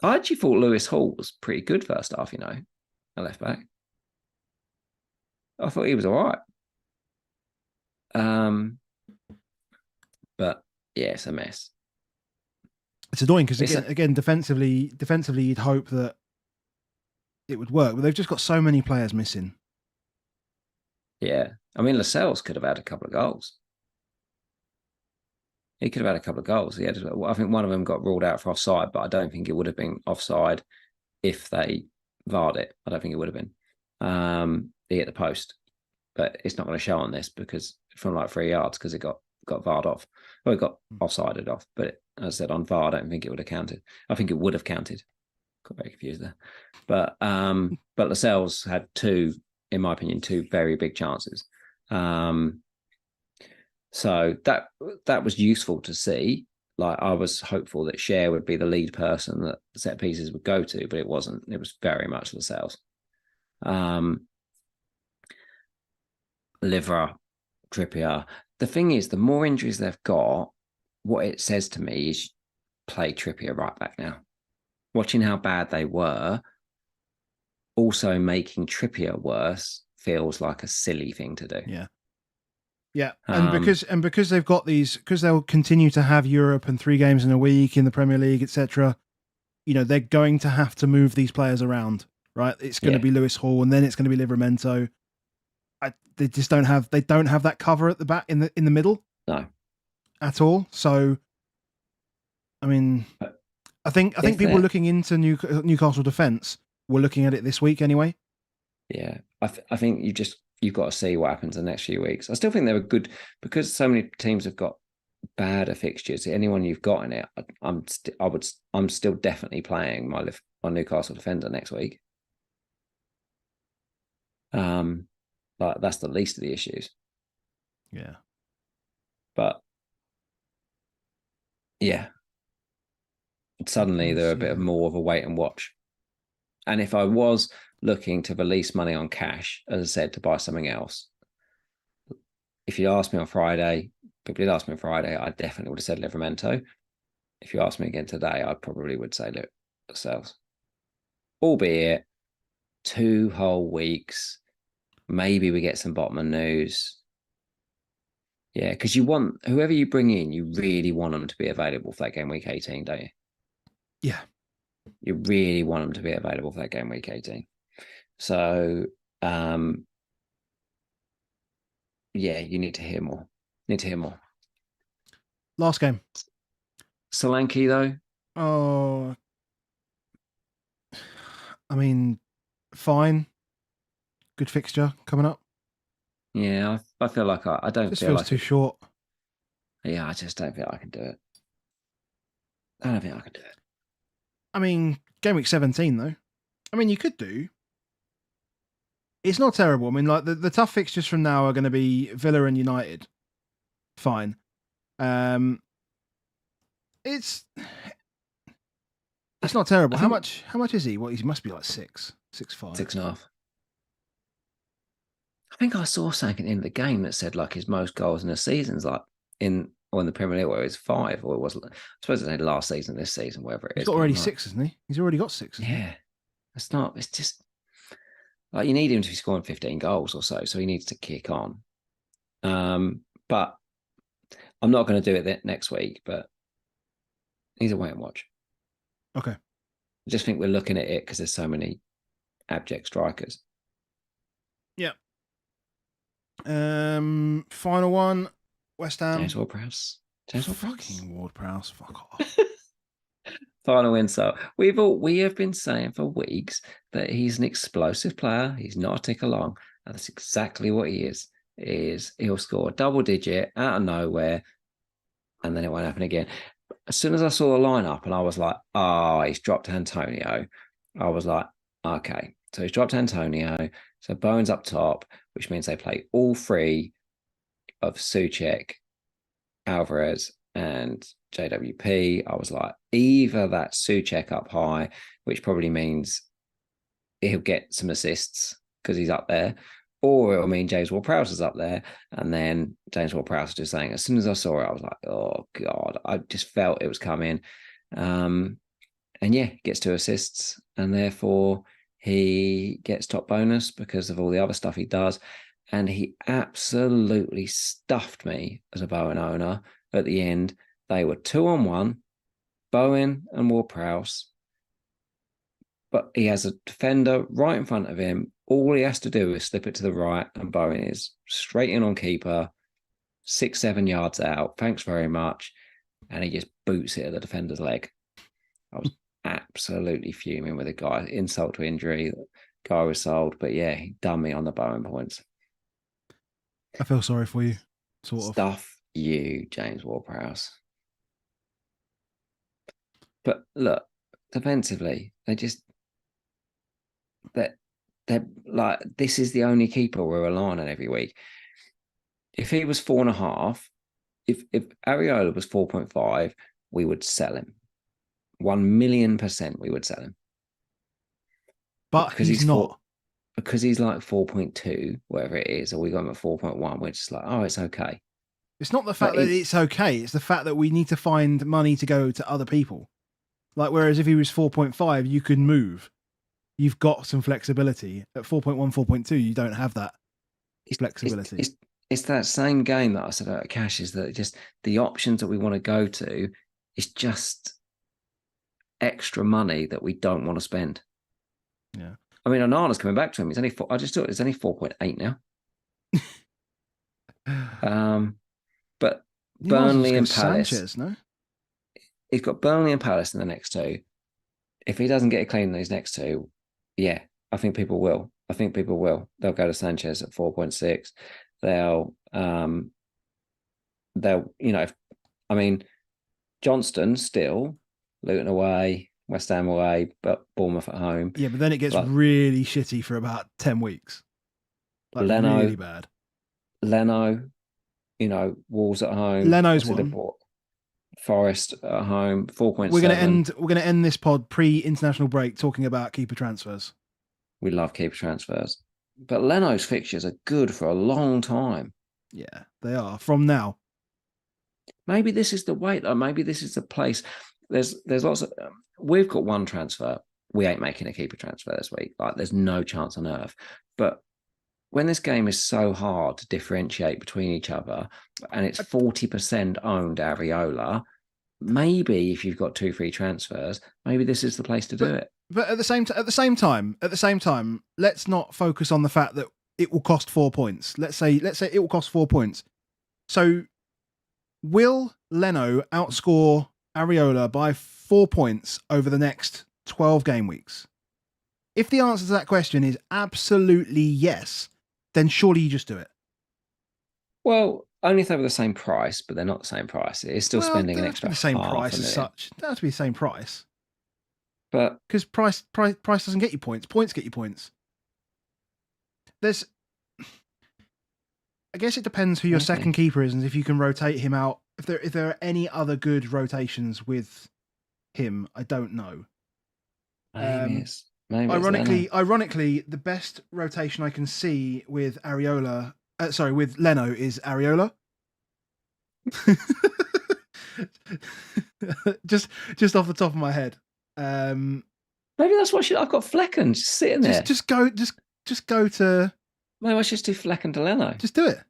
I actually thought Lewis Hall was pretty good first half. You know, a left back. I thought he was all right. But yeah, it's a mess. It's annoying because again, defensively, you'd hope that it would work, but they've just got so many players missing. Yeah, I mean, Lascelles could have had a couple of goals. He could have had a couple of goals. He had, I think one of them got ruled out for offside, but I don't think it would have been offside if they VAR'd it. I don't think it would have been. He hit the post, but it's not going to show on this because from like 3 yards because it got VAR'd off. Well, it got offsided off, but as I said on VAR, I don't think it would have counted. I think it would have counted. Got very confused there, but Lascelles had two, in my opinion, two very big chances. So that was useful to see. Like I was hopeful that Cher would be the lead person that set pieces would go to, but it wasn't. It was very much Lascelles. Livra, Trippier. The thing is, the more injuries they've got, what it says to me is play Trippier right back now. Watching how bad they were, also making Trippier worse feels like a silly thing to do. Yeah. Yeah, and because they've got these, because they'll continue to have Europe and 3 games in a week in the Premier League, etc. You know, they're going to have to move these players around, right? It's going to be Lewis Hall, and then it's going to be Livramento. They just don't have that cover at the back in the middle, no, at all. So, I mean, I think people looking into Newcastle defence were looking at it this week anyway. Yeah, I think you've got to see what happens the next few weeks. I still think they were good because so many teams have got badder fixtures. Anyone you've got in it, I'm still definitely playing my Newcastle defender next week. But that's the least of the issues. Yeah, but yeah, suddenly they're a bit more of a wait and watch. And if I was looking to release money on cash, as I said, to buy something else, if you asked me on Friday, people did ask me on Friday, I definitely would have said Livramento. If you asked me again today, I probably would say Lascelles. Albeit 2 whole weeks, maybe we get some Botman news. Yeah, because you want whoever you bring in, you really want them to be available for that game week 18, don't you? Yeah. You really want them to be available for that game week 18. So, yeah, you need to hear more. Last game. Solanke, though? Oh, I mean, fine. Good fixture coming up. Yeah, I feel like I don't just feel feels like too short. Yeah, I just don't feel I can do it. I don't think I can do it. I mean, game week 17, though. I mean, you could do. It's not terrible. I mean, like the tough fixtures from now are going to be Villa and United. Fine. It's not terrible. How much is he? Well, he must be like 6'5". 6.5. I think I saw something at the end of the game that said like his most goals in a season's like in the Premier League where it's 5, or it was, I suppose it's last season, this season, whatever it is. He's got already 6, isn't he? He's already got 6. Yeah. It's just like you need him to be scoring 15 goals or so he needs to kick on. But I'm not going to do it next week, but he's a wait and watch. Okay. I just think we're looking at it because there's so many abject strikers. Yeah. Final one, West Ham. James Ward-Prowse. Fucking Ward-Prowse. Fuck off. Final insult. We have been saying for weeks that he's an explosive player. He's not a tick along. And that's exactly what he is. He'll score a double digit out of nowhere, and then it won't happen again. As soon as I saw the lineup, and I was like, he's dropped Antonio. I was like, okay. So he's dropped Antonio. So Bowen's up top, which means they play all three of Souček, Alvarez, and JWP. I was like, either that Souček up high, which probably means he'll get some assists because he's up there, or it'll mean James Ward-Prowse is up there. And then James Ward-Prowse just saying, as soon as I saw it, I was like, oh God, I just felt it was coming. And yeah, gets 2 assists, and therefore he gets top bonus because of all the other stuff he does. And he absolutely stuffed me as a Bowen owner at the end. They were 2-on-1, Bowen and Ward-Prowse, but he has a defender right in front of him. All he has to do is slip it to the right, and Bowen is straight in on keeper, 6-7 yards out. Thanks very much. And he just boots it at the defender's leg. I was absolutely fuming with the guy. Insult to injury. The guy was sold, but yeah, he done me on the Bowen points. I feel sorry for you, sort of. Stuff you, James Ward-Prowse. But look, defensively, they're like, this is the only keeper we're relying on every week. If he was 4.5, if Areola was 4.5, we would sell him. 1,000,000% we would sell him. But because he's not. Because he's like 4.2, whatever it is, or we got him at 4.1, we're just like, oh, it's okay. It's not the fact that it's okay. It's the fact that we need to find money to go to other people. Like, whereas if he was 4.5, you could move. You've got some flexibility. At 4.1, 4.2, you don't have that flexibility. It's that same game that I said about cash, is that just the options that we want to go to is just extra money that we don't want to spend. Yeah. I mean, Onana's coming back to him. He's only I just thought it's only 4.8 now. But Burnley and Palace. Sanchez, no? He's got Burnley and Palace in the next 2. If he doesn't get it clean in these next 2, yeah, I think people will. They'll go to Sanchez at 4.6. They'll I mean, Johnston still, Luton away, West Ham away, but Bournemouth at home. Yeah, but then it gets really shitty for about 10 weeks. Like, Leno, really bad. Leno, Wolves at home. Leno's one. Forest at home, 4.7. We're gonna end this pod pre-international break talking about keeper transfers. We love keeper transfers. But Leno's fixtures are good for a long time. Yeah, they are. From now. Maybe this is the way. Maybe this is the place. There's lots of. We've got one transfer. We ain't making a keeper transfer this week. Like, there's no chance on earth. But when this game is so hard to differentiate between each other, and it's 40% owned Areola, maybe if you've got 2 free transfers, maybe this is the place to do it. But at the same time, let's not focus on the fact that it will cost 4 points. Let's say it will cost 4 points. So, will Leno outscore Areola by 4 points over the next 12 game weeks? If the answer to that question is absolutely yes, then surely you just do it. Well, only if they were the same price, but they're not the same price. It is still spending an extra. The same price as such. It doesn't have to be the same price. But because price doesn't get you points. Points get you points. I guess it depends who your second keeper is, and if you can rotate him out. If there are any other good rotations with him, I don't know. Maybe Ironically, the best rotation I can see with with Leno is Areola. just off the top of my head. Maybe that's what I've got Flecken just sitting there. Just go to. Maybe I should just do Flecken to Leno. Just do it.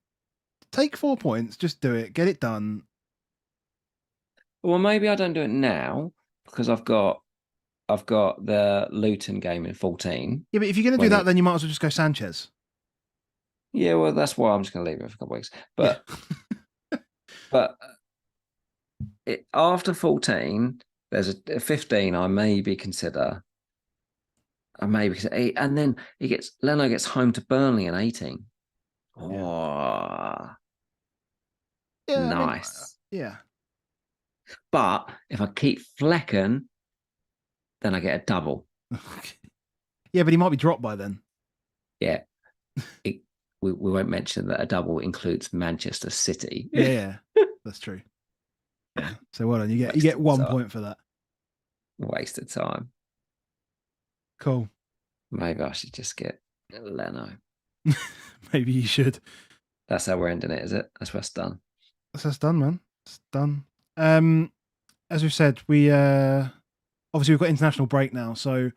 Take 4 points. Just do it. Get it done. Well, maybe I don't do it now because I've got the Luton game in 14. Yeah, but if you're going to do that, then you might as well just go Sanchez. Yeah, well, that's why I'm just going to leave it for a couple of weeks. But but after 14, there's a 15. I maybe consider. And then Leno gets home to Burnley in 18. Oh, yeah, nice. Yeah. But if I keep Flecken, then I get a double. Yeah, but he might be dropped by then. Yeah. We won't mention that a double includes Manchester City. Yeah, that's true. Yeah. So well done. You get 1 point for that. Wasted time. Cool. Maybe I should just get Leno. Maybe you should. That's how we're ending it, is it? That's what's done. That's done, man. It's done. As we've said, we obviously we've got international break now, so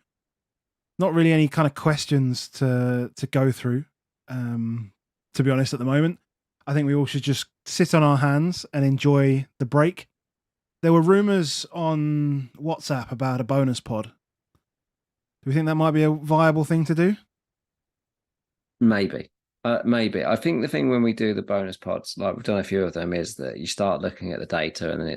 not really any kind of questions to go through. To be honest, at the moment, I think we all should just sit on our hands and enjoy the break. There were rumours on WhatsApp about a bonus pod. Do we think that might be a viable thing to do? Maybe. Maybe. I think the thing when we do the bonus pods, like we've done a few of them, is that you start looking at the data and then if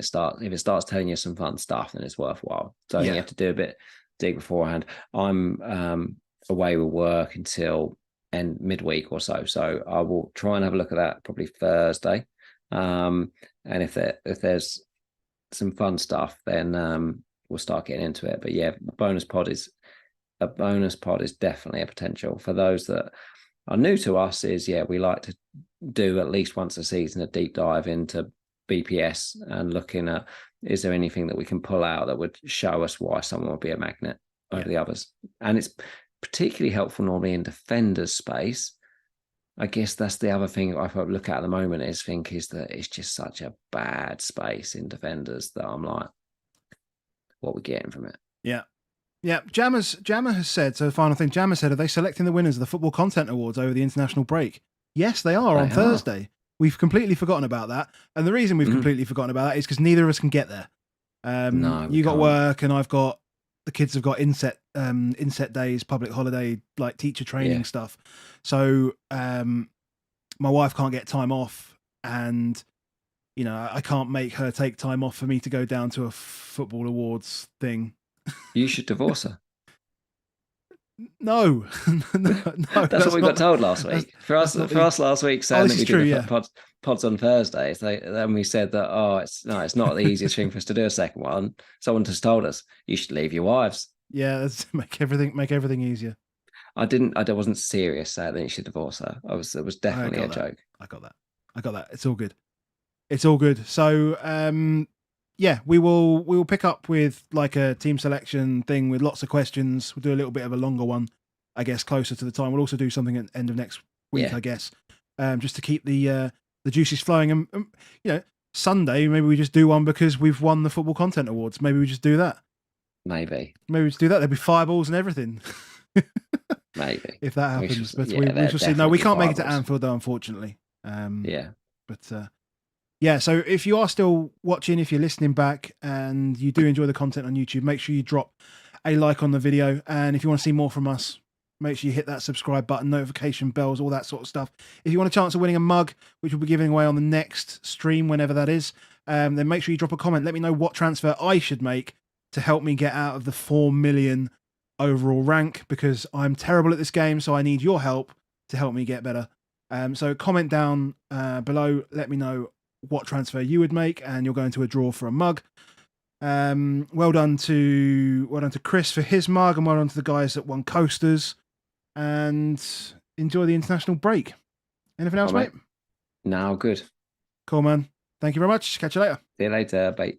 it starts telling you some fun stuff, then it's worthwhile. So I think you have to do a bit dig beforehand. I'm away with work until midweek or so. So I will try and have a look at that probably Thursday. And if there's some fun stuff, then we'll start getting into it. But yeah, a bonus pod is definitely a potential for those that are new to us. We like to do at least once a season a deep dive into BPS and looking at, is there anything that we can pull out that would show us why someone would be a magnet over the others? And it's particularly helpful normally in defenders space. I guess that's the other thing I look at the moment is that it's just such a bad space in defenders that I'm like, what we're getting from it. Yeah. Yeah, Jammer has said, so the final thing, Jammer said, are they selecting the winners of the Football Content Awards over the international break? Yes, they are on Thursday. We've completely forgotten about that. And the reason we've completely forgotten about that is because neither of us can get there. No, you got work and the kids have got inset days, public holiday, like teacher training stuff. So my wife can't get time off and, I can't make her take time off for me to go down to a football awards thing. You should divorce her. No. That's what we got told last week. For us last week, saying that we did pods on Thursdays. Then we said that it's not the easiest thing for us to do a second one. Someone just told us you should leave your wives. Yeah, let's make everything easier. I wasn't serious saying that you should divorce her. It was definitely a joke. I got that. It's all good. So we will pick up with like a team selection thing with lots of questions. We'll do a little bit of a longer one, I guess, closer to the time. We'll also do something at the end of next week, I guess, just to keep the juices flowing. And Sunday, maybe we just do one because we've won the Football Content Awards. Maybe we just do that. Maybe we just do that. There'll be fireballs and everything. Maybe if that happens, but we shall see. No, we can't make it to Anfield though, unfortunately. So if you are still watching, if you're listening back and you do enjoy the content on YouTube, make sure you drop a like on the video. And if you want to see more from us, make sure you hit that subscribe button, notification bells, all that sort of stuff. If you want a chance of winning a mug, which we'll be giving away on the next stream, whenever that is, then make sure you drop a comment. Let me know what transfer I should make to help me get out of the 4 million overall rank, because I'm terrible at this game. So I need your help to help me get better. So comment down below. Let me know what transfer you would make, and you'll go into a draw for a mug. Well done to Chris for his mug, and well done to the guys that won coasters. And enjoy the international break. Anything else, mate? No, good. Cool, man. Thank you very much. Catch you later. See you later. Bye.